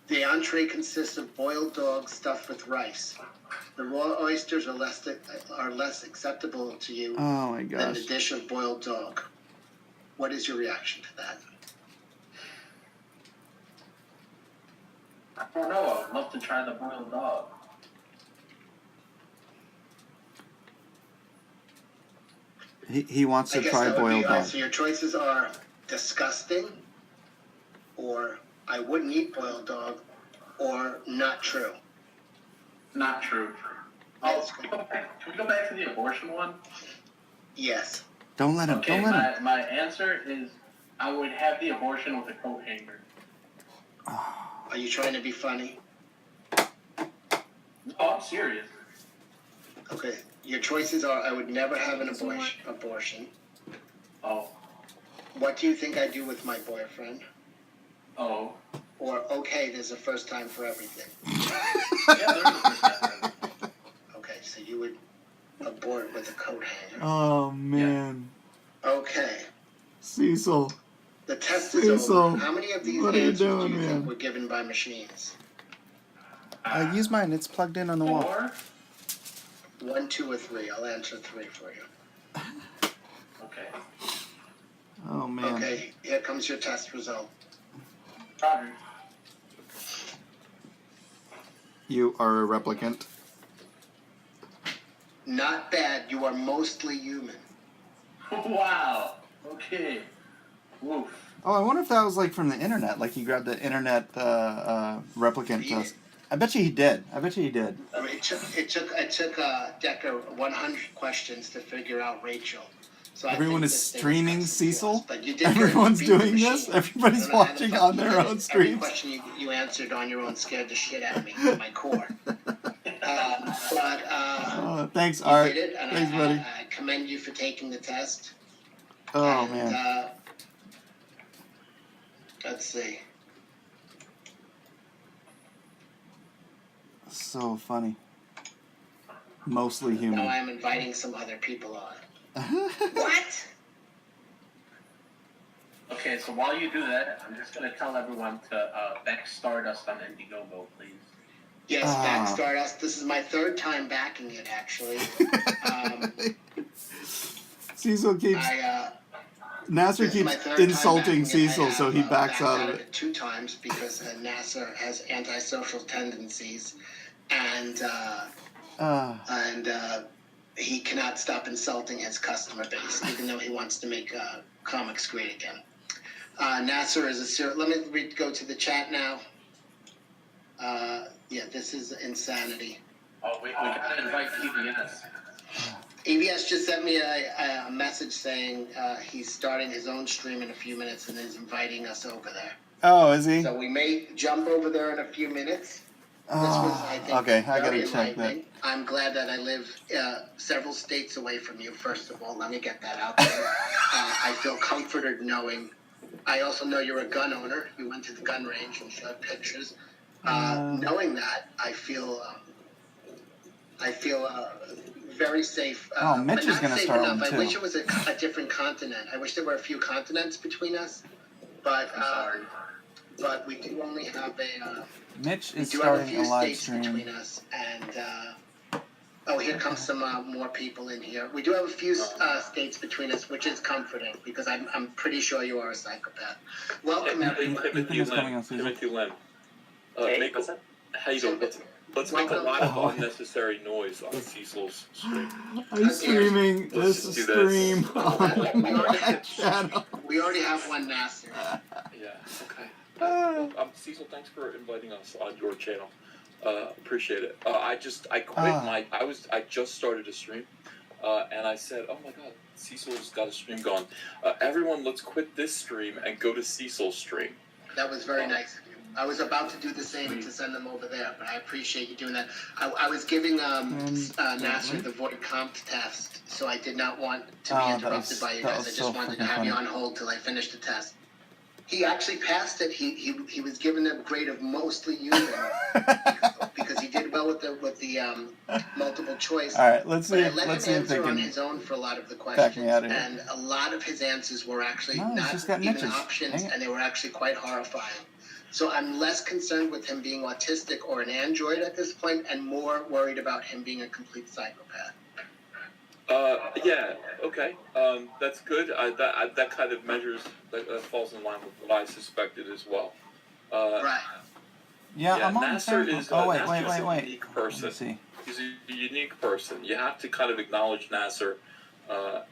The entree consists of boiled dog stuffed with rice. The raw oysters are less acceptable to you Oh my than the gosh. dish of boiled dog. What is your reaction to that? I don't know. I'd love to try the boiled dog. He wants to I guess try that would boiled be, dog. so your choices are disgusting, or I wouldn't eat boiled dog, or not true. Not true. That's Can good. we go back to the abortion one? Yes. Don't let him. Okay, Don't let him. my answer is I would have the abortion with a coat hanger. Are you trying to be funny? No, I'm serious. Okay. Your choices are I would never have an abortion. Oh. What do you think I do with my boyfriend? Oh. Or okay, there's a first time for everything. Yeah, there's a first time. Okay, so you would abort with a coat hanger. Oh man. Okay. Cecil. The test Cecil, is over. How many of these what are you answers doing, do you man? think were given by machines? Use mine. It's plugged in on the wall. 4? 1, 2, or 3? I'll answer 3 for you. Okay. Oh man. Okay, here comes your test result. Roger. You are a replicant. Not bad. You are mostly human. Wow. Okay. Woof. Oh, I wonder if that was like from the internet. Like he grabbed the internet replicant He test. I bet you he did. It took Decker 100 questions to figure out Rachel. So Everyone I think is this thing streaming has some flaws, Cecil? but you did Everyone's beat the doing machine. this? Everybody's I don't know how the watching fuck on you their did own it. Every streams? question you answered on your own scared the shit out of me, my core. Thanks, You Art. did it, and Thanks, buddy. I commend you for taking the test. Oh, And, man. Let's see. So funny. Mostly Now human. I'm inviting some other people on. What? Okay, so while you do that, I'm just going to tell everyone to back Stardust on Indiegogo, please. Yes, back Stardust. This is my 3rd time backing it, actually. Cecil keeps... Nasir This is my keeps 3rd time insulting backing it. Cecil, I so have, he backs backed out of it. 2 times because Nasir has antisocial tendencies, and he cannot stop insulting his customer base, even though he wants to make comics great again. Nasir is a serial. Let me go to the chat now. Yeah, this is insanity. Oh, we gotta invite PBS. ABS just sent me a message saying he's starting his own stream in a few minutes and is inviting us over there. Oh, is he? So we may jump over there in a few minutes. This was, I think, okay, I very gotta check that. enlightening. I'm glad that I live several states away from you, first of all. Let me get that out there. I feel comforted knowing. I also know you're a gun owner. You went to the gun range and showed pictures. Knowing that, I feel very safe. Mitch but is not gonna safe start enough. one, I too. wish it was a different continent. I wish there were a few continents between us. But I'm sorry. but we do only have Mitch we is do have a starting few a live states stream. between us, and here comes some more people in here. We do have a few states between us, which is comforting because I'm pretty sure you are a psychopath. Welcome, everyone. Ethan is coming on, Susan. Timothy Lim. Hey, what's up? How you doing? Let's make a lot of Oh. unnecessary noise on Cecil's stream. I'm streaming Let's this do this. stream on my channel. We already have one Nasir. Yeah, okay. Well, Cecil, thanks for inviting us on your channel. Appreciate it. I quit I just started a stream, and I said, oh my god, Cecil's got a stream going. Everyone, let's quit this stream and go to Cecil's stream. That was very nice of you. I was about to do the same to send them over there, but I appreciate you doing that. I was giving Nasir the void comp test, so I did not want to be interrupted by you guys. I just wanted to have you on hold till I finished the test. He actually passed it. He was given a grade of mostly human because he did well with the multiple choice. All right, let's see. But I let Let's him see if they answer on can. his own for a lot of the back questions, me out of here. and a lot of his answers were actually No, he's not just got even niches. options, Dang it. and they were actually quite horrifying. So I'm less concerned with him being autistic or an android at this point, and more worried about him being a complete psychopath. Yeah, okay. That's good. That kind of measures, that falls in line with what I suspected as well. Right. Yeah, I'm on the Nasir same. is, Oh Nasir's a wait. unique person. Let's see. He's a unique person. You have to kind of acknowledge Nasir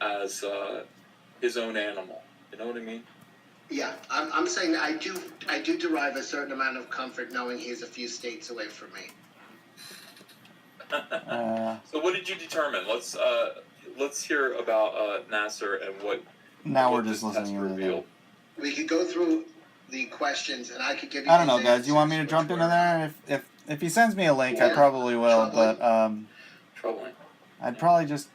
as his own animal. You know what I mean? Yeah, I'm saying I do derive a certain amount of comfort knowing he's a few states away from me. So what did you determine? Let's hear about Nasir and what. Now what we're just this test listening to revealed. We could go through the questions, and I could give you. I don't know, his guys. You want me to answers, jump which into were- there? If he sends me a link, I Yeah. probably will. But Troubling. I'd probably just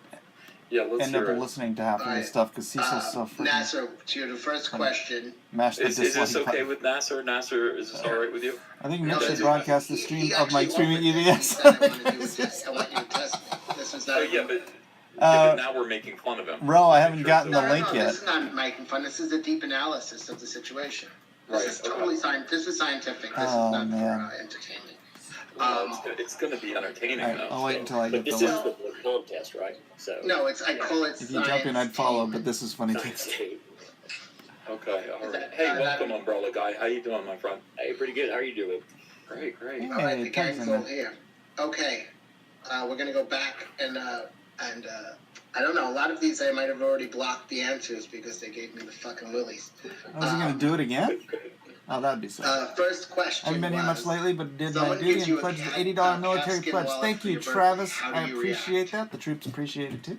Yeah, let's end up hear it. listening to half of this Alright. stuff because Cecil's so freaking Nasir, to the first question. mashed the Is this dislike okay button. with Nasir? Nasir, is this all right with you? I think No, Mitch should that's- broadcast the he stream of my actually streaming offered it. He EVS. said, I want to do a test. I want you to test me. This was not. Oh yeah, but now we're making fun of him. Ro, I Make haven't sure gotten it's the No, link yet. This is not making fun. This is a deep analysis of the situation. This Right, is okay. totally scientific. This is scientific. This Oh, is not man. for entertainment. It's going to be entertaining Alright, though. I'll wait so- until I But get the this link. is the blood contest, right? So. No, I call it. If you jump in, I'd follow, but this is funny too. Science tape. Okay, all Is right. that- Hey, that- welcome, Umbrella Guy. How you doing, my friend? Hey, pretty good. How are you doing? Great, great. All right, Hey, the thanks, gang's all man. here. Okay, we're gonna go back and I don't know. A lot of these I might have already blocked the answers because they gave me the fucking willies. Oh, is he gonna do it again? Oh, that'd be so. First question. I haven't been here much was, lately, but did my someone duty gives you and a pledged the cat- $80 a military calfskin pledge. wallet Thank for you, your birthday. Travis. How do I you appreciate react? that. The troops appreciate it too.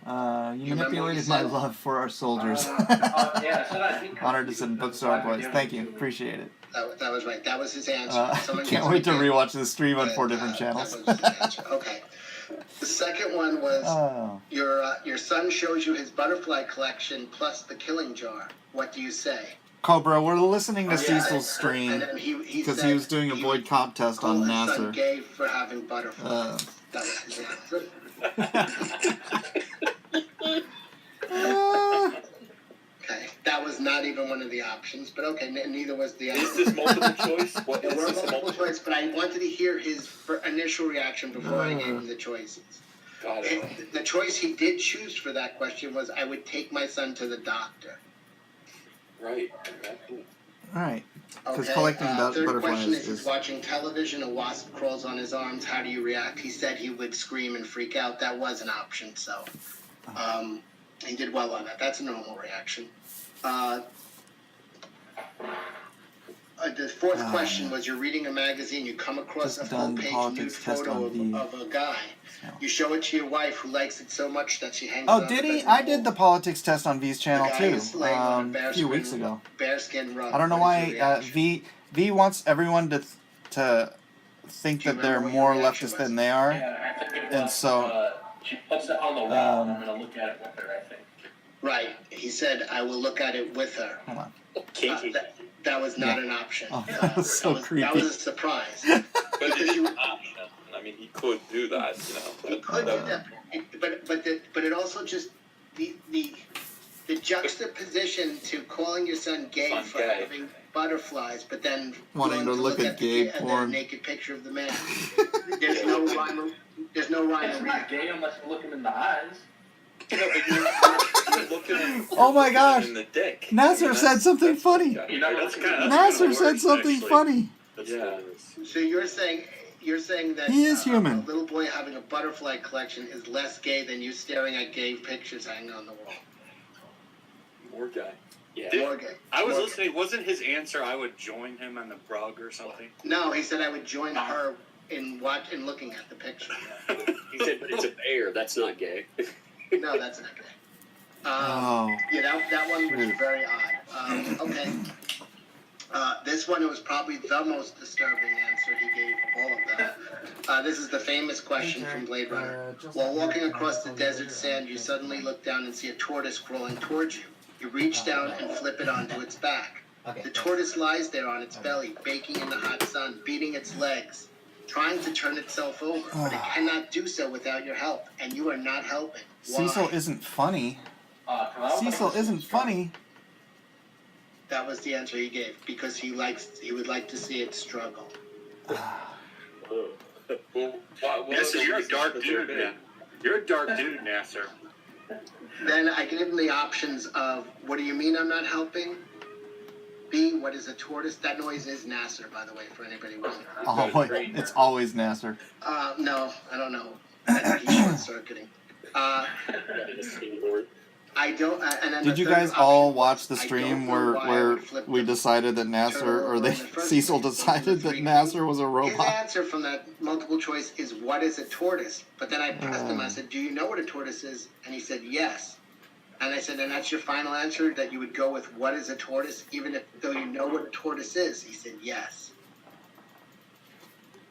You remember manipulated what my you said? love for our soldiers. Yeah, so I think. Honored to send books to our boys. Thank you. Appreciate it. That was right. That was his answer. Someone Can't gives wait to me a rewatch the stream on but, 4 different channels. That was his answer. Okay. The second one was Oh. your son shows you his butterfly collection plus the killing jar. What do you say? Cobra, we're listening to Yeah, Cecil's and stream then he because said he was doing a he void would comp test call on his son Nasir. gay for having butterflies. That was his answer. Okay, that was not even one of the options, but okay, neither was the Is other. this multiple choice? What There is were this multiple choice, but I wanted to hear his initial reaction before I gave him the choices. Got it. The choice he did choose for that question was, I would take my son to the doctor. Right. Alright. Because Okay, collecting third butterflies question is, he's is. watching television, a wasp crawls on his arms, how do you react? He said he would scream and freak out. That was an option, so he did well on that. That's a normal reaction. The fourth question was: you're reading a magazine, you come across Just a done the full-page nude politics test photo on of a guy. You show it to your wife, who likes it so much that she hangs it Oh, on did the he? bedroom I did the wall. politics test on V's channel The guy too. is laying on a A few weeks ago. bearskin rug. I don't know What is your why reaction? V wants everyone to think Do you that they're remember what your more reaction leftist was? than they are. Yeah, I think it was. And so, she puts it on the wall, and I'm gonna look at it with her. I think. Right. He said, "I will look at it with her." Hold on. Kinky. That was not an option. Oh, that was so creepy. That was a surprise. But Because it's you- an option. I mean, he could do that, you know. He could do that, but it also just the juxtaposition to calling your son gay Son for gay. having butterflies, but then Wanting going to look at gay the porn. naked picture of the man. There's no rhyme. There's no rhyme It's or not gay unless you look him in the eyes. No, but you're looking Oh my gosh. in the dick. Nasir said something funny. Okay. You know, That's kinda- Nasir said something actually. funny. That's Yeah. hilarious. So you're saying that He is human. a little boy having a butterfly collection is less gay than you staring at gay pictures hanging on the wall. More guy. Yeah. More gay. I was More listening. Wasn't his answer I would join him on the rug or something? gay. No, he said I would join her in looking at the picture. He said, but it's a bear. That's not gay. No, that's not gay. Oh. Yeah, that one was very odd. Okay. This one was probably the most disturbing answer he gave of all of them. This is the famous question from Blade Runner. While walking across the desert sand, you suddenly look down and see a tortoise crawling towards you. You reach down and flip it onto its back. The tortoise lies there on its belly, baking in the hot sun, beating its legs, trying to turn itself over, but it cannot do so without your help, and you are not helping. Why? Cecil isn't funny. Well, Cecil isn't funny. That was the answer he gave, because he would like to see it struggle. Oh. Well, Nasser, you're a dark dude, man. You're a dark dude, Nasser. Then I gave him the options of, what do you mean I'm not helping? B, what is a tortoise? That noise is Nasser, by the way, for anybody wondering. It's always Nasir. No, I don't know. I think he's short-circuiting. Got it, a skateboard. I don't, and then Did the you third guys all option watch the was, I stream don't know where why I where would flip we the decided that Nasir turtle or over they in the first Cecil place, decided that three Nasir was a His robot? answer from that multiple choice is, what is a tortoise? But then I pressed him, I said, do you know what a tortoise is? And he said, yes. And I said, and that's your final answer, that you would go with what is a tortoise, even though you know what a tortoise is? He said, yes.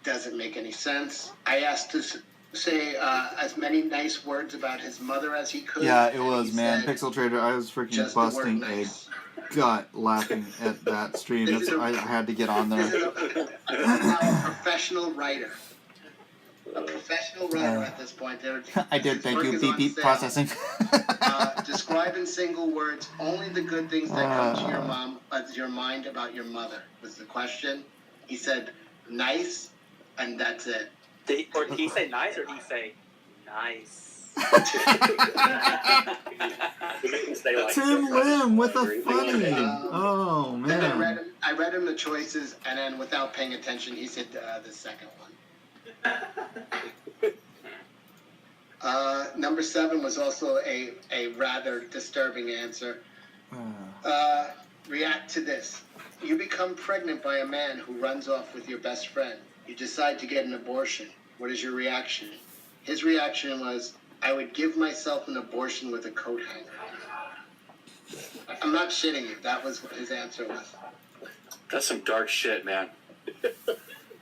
Doesn't make any sense. I asked to say as many nice words about his mother as he could. Yeah, it and was, he man. said, Pixel Trader, I was freaking just the word busting nice. a gut laughing at that stream. This is I had to get on This there. is now a professional writer. A professional writer at this point. I did, His thank work you. is Beep on beep sale. processing. Describe in single words only the good things that come to your mind about your mother was the question. He said nice, and that's it. Did he say nice or did he say nice? Stay like Tim Lim with a Drink funny. lemonade. Oh Then man. I read him the choices, and then without paying attention, he said the second one. Number 7 was also a rather disturbing answer. React to this. You become pregnant by a man who runs off with your best friend. You decide to get an abortion. What is your reaction? His reaction was, I would give myself an abortion with a coat hanger. I'm not shitting you. That was what his answer was. That's some dark shit, man.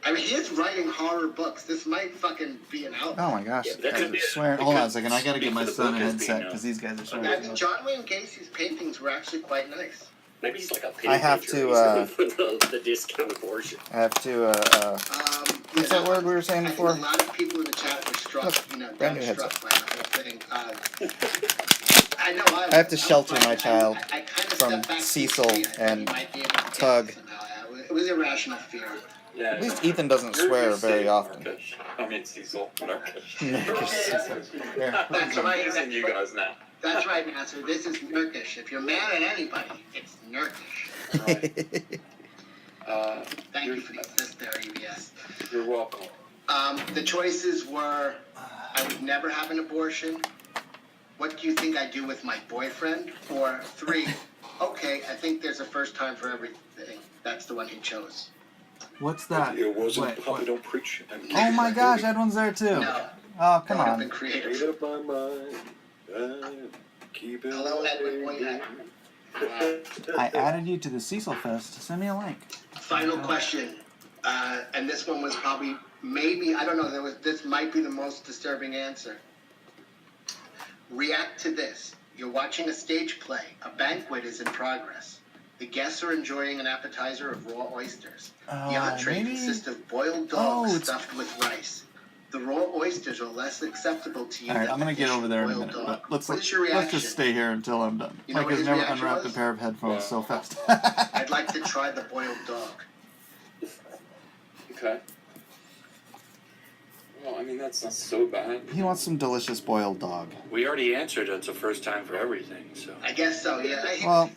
I mean, he is writing horror books. This might fucking be an album. Oh my gosh, Yeah, these that guys could are be- swearing. it Hold on a could second, I gotta get my speak for son a the book as headset being because these guys are I swearing. think John Wayne Gacy's paintings were actually quite nice. Maybe he's like a I have pager. to, He's going for the discount abortion. I have to, what's that word we were saying I think before? a lot of people in the chat were struck, Look, brand new dumbstruck by the whole thing. I know I have to shelter my child I kind of from stepped back Cecil to see it, and he might be able to get Tug. it somehow. It was irrational fear. Yeah, At least Ethan doesn't swear very often. Nurkish. I mean, Cecil. Nurkish. There. That's right. Using you guys now. That's right, Nasir. This is Nurkish. If you're mad at anybody, it's Nurkish. Thank you for the assist there, EBS. You're welcome. The choices were, I would never have an abortion. What do you think I do with my boyfriend? Or 3, okay, I think there's a first time for everything. That's the one he chose. What's that? It wasn't Wait, Papa what? Don't Preach. Oh my gosh, Edwin's there too. No, Oh, come that would have on. been creative. Made up my mind. Keep it Hello, Edwin Boyette. I added you to the Cecil Fest. Send me a link. Final question, and this one was probably, maybe, I don't know, this might be the most disturbing answer. React to this. You're watching a stage play. A banquet is in progress. The guests are enjoying an appetizer of raw oysters. The entree maybe- consists of boiled dogs stuffed with rice. The raw oysters are less acceptable to you All right, than I'm gonna the get dish over of there in a boiled minute. dog. But let's What is your let's reaction? just stay here until I'm done. You know Mike what has his never reaction unwrapped a was? pair of headphones so fast. I'd like to try the boiled dog. Okay. Well, I mean, that's not so bad. He wants some delicious boiled dog. We already answered it's a first time for everything, so. I guess so, yeah. Well,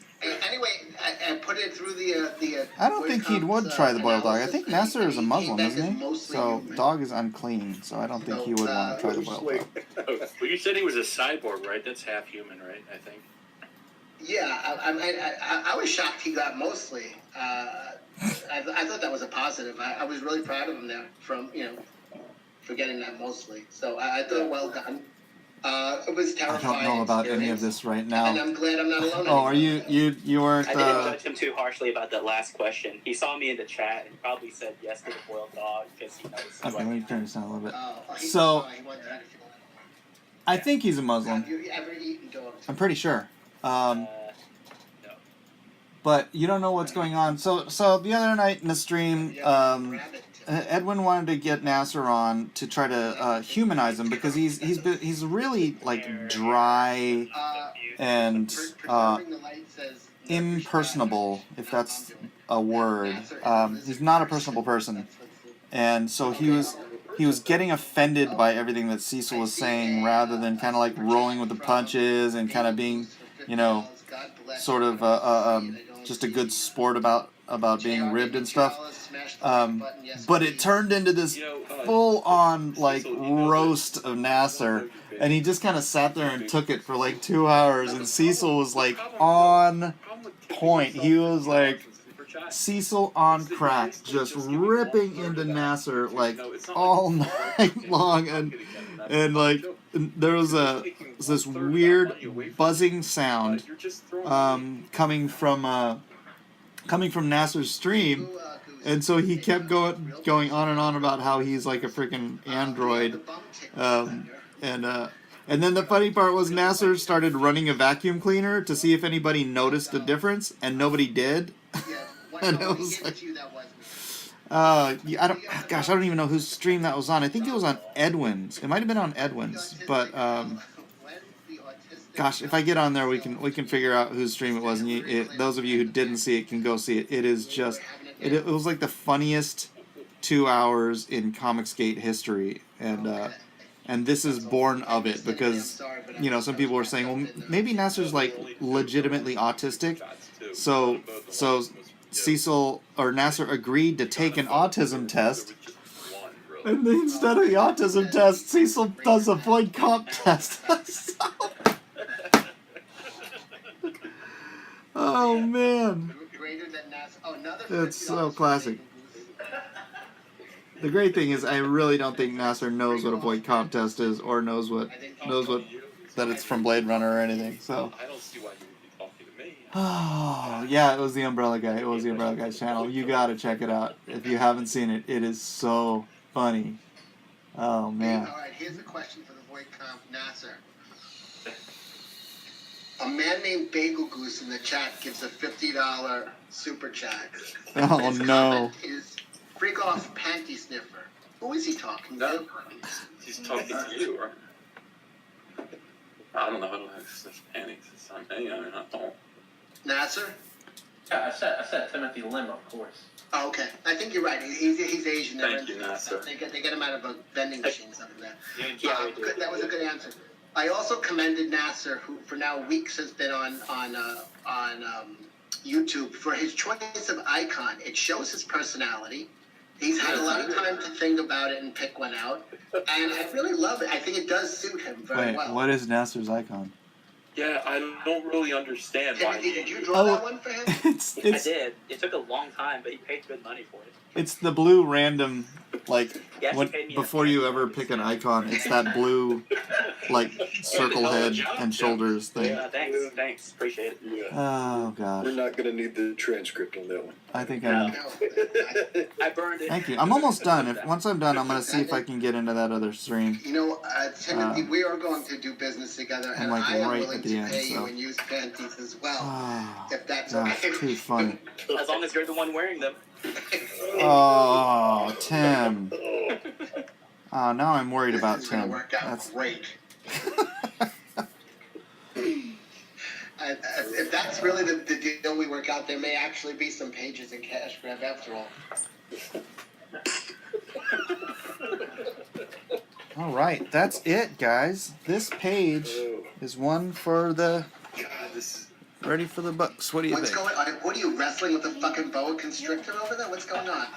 Anyway, I put it through the. I don't think he would try the boiled dog. I think analysis, Nasir is a and he Muslim, came back isn't as he? mostly So human. dog is unclean, so I don't think he would want to try the boiled dog. Well, you said he was a cyborg, right? That's half human, right? I think. Yeah, I was shocked he got mostly. I thought that was a positive. I was really proud of him there for getting that mostly. So I thought well done. It was I terrifying. don't know about any of experience. this right And now. I'm glad I'm not alone. Oh, are anymore. you weren't? I didn't judge him too harshly about that last question. He saw me in the chat and probably said yes to the boiled dog because he knows. Okay, let me turn this down a little bit. He So- wanted that if you want. I think he's a Muslim. Have you ever eaten dog? I'm pretty sure. No. But you don't know what's going on. So the other night in the stream, Edwin wanted to get Nasir on to try to humanize him because he's really like dry and impersonable, if that's a word. He's not a personable person, and so he was getting offended by everything that Cecil was saying, rather than kind of like rolling with the punches and kind of being, sort of just a good sport about being ribbed and stuff. But it turned into this full-on like roast of Nasir, and he just kind of sat there and took it for like 2 hours, and Cecil was like on point. He was like Cecil on crack, just ripping into Nasir like all night long, and like there was this weird buzzing sound coming from Nasir's stream, and so he kept going on and on about how he's like a freaking android, and then the funny part was Nasir started running a vacuum cleaner to see if anybody noticed a difference, and nobody did. And it was like, I don't even know whose stream that was on. I think it was on Edwin's. It might have been on Edwin's, but gosh, if I get on there, we can figure out whose stream it was. And those of you who didn't see it can go see it. It is just, it was like the funniest 2 hours in Comicsgate history, and this is born of it because some people were saying, well, maybe Nasir's like legitimately autistic, so Cecil or Nasir agreed to take an autism test, and then instead of the autism test, Cecil does a void comp test. Oh man, it's so classic. The great thing is, I really don't think Nasir knows what a void comp test is, or knows that it's from Blade Runner or anything. So. I don't see why you would be talking to me. Oh, yeah, it was the Umbrella Guy. It was the Umbrella Guy's channel. You gotta check it out. If you haven't seen it, it is so funny. Oh, man. All right, here's a question for the void comp, Nasir. A man named Bagel Goose in the chat gives a $50 super chat. Oh, His no. comment is, freak off panty sniffer. Who is he talking to? He's talking to you, right? I don't know. I don't have sniff panties. It's not me. I mean, I don't. Nasir? Yeah, I said Timothy Lim, of course. Oh, okay. I think you're right. He's Asian. Thank you, Nasir. They get him out of a vending machine, something like that. Yeah, we do. Good, that was a good answer. I also commended Nasir, who for now weeks has been on YouTube, for his choice of icon. It shows his personality. He's had a lot of time to think about it and pick one out, and I really love it. I think it does suit him very Wait, well. what is Nasir's icon? Yeah, I don't really understand why. Timothy, did you draw that one for him? It's I did. It took a long time, but he paid good money for it. it's the blue random, like He actually when, paid me in before you ever pick an icon, it's that blue like circle head and shoulders thing. Thanks. Appreciate it. Yeah. Oh We're gosh, not going to need the transcript on that one. I think No. I'm. I burned it. Thank you. I'm almost done. If once I'm done, I'm gonna see if I can get into that other stream. You know, Timothy, we are going to do business together, I'm and like I am right willing at the to end, pay so. you and use panties as well, Oh, if that's that's okay. too funny. As long as you're the one wearing them. Oh, Tim. Oh, now I'm worried about This is gonna Tim. work out That's great. If that's really the deal we work out, there may actually be some pages in cash grab after all. all right. That's it, guys. This page is one for the God, this is. ready for the books. What do you What's think? going on? What are you wrestling with a fucking boa constrictor over there? What's going on?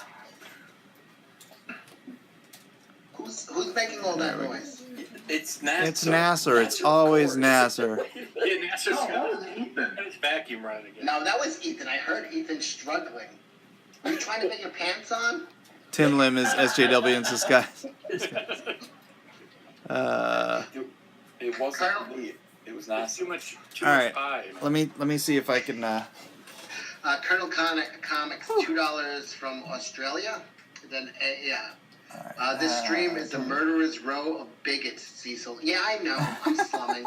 Who's making all that noise? It's Nasir. It's Nasir. It's always Nasir. Yeah, Nasir's that was Ethan. It's vacuum running again. No, that was Ethan. I heard Ethan struggling. Were you trying to get your pants on? Tim Lim is SJW in disguise. It wasn't me. It was Nasir. Too much All right. pie. Let me see if I can. Colonel Comics, $2 from Australia. Then this stream is a murderer's row of bigots, Cecil. Yeah, I know. I'm slumming.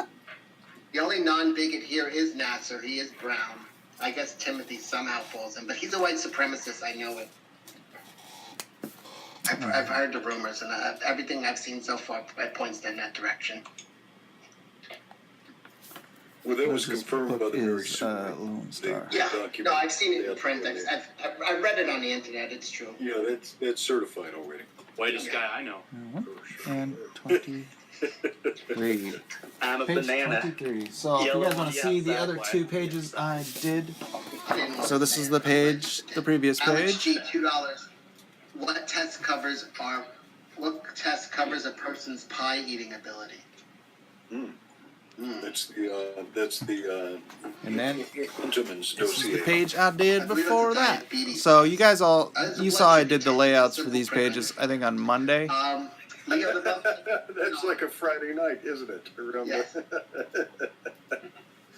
The only non-bigot here is Nasir. He is brown. I guess Timothy somehow falls in, but he's a white supremacist. I know it. I've heard the rumors, and everything I've seen so far points in that direction. Well, that was This confirmed by book the very is soon. Lone Star. Yeah, document. no, I've seen it in Yeah, print. yeah. I've read it on the internet. It's true. Yeah, that's certified already. Whitest guy I know. And 23. I'm a Page banana. 23. So if you Yellow guys on want the to see the outside, other white. 2 pages I did, so this is the page, the previous Alex page. G, $2. What test covers a person's pie eating ability? That's the And then Gentleman's this is the dossier. page I did I believe before that's a that. diabetes. So you guys all, That's you what saw I should be did the taken layouts as for these simple pages, I think on Monday. Leo the Bum. That's like a Friday night, isn't it? Around Yes.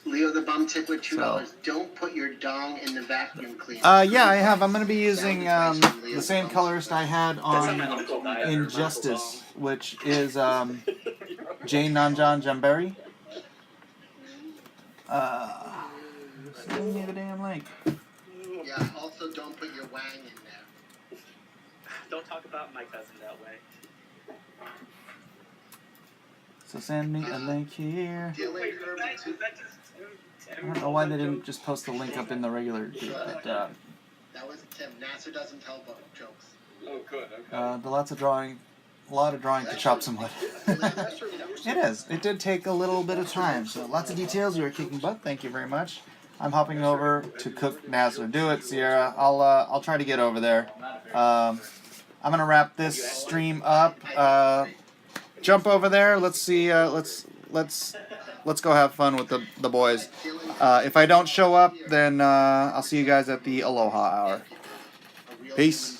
Leo the Bum Tickler, $2. Don't put your dong in the vacuum cleaner. Yeah, I have. I'm going to be using the same colorist I had That's how my on uncle died. Injustice, which is Jane Nanjan Jamberi. Send me the damn link. Yeah, also don't put your wang in there. Don't talk about my cousin that way. So send me a link here. Dylan Kirby, I don't know why they didn't just post the link up in the regular group, but that was Tim. Nasir doesn't tell jokes. Oh, good. Okay. a lot of drawing to chop some wood. It is. It did take a little bit of time, so lots of details. You were kicking butt. Thank you very much. I'm hopping over to cook Nasir. Do it, Sierra. I'll try to get over there. I'm gonna wrap this stream up. Jump over there. Let's see. Let's go have fun with the boys. If I don't show up, then I'll see you guys at the Aloha Hour. Peace.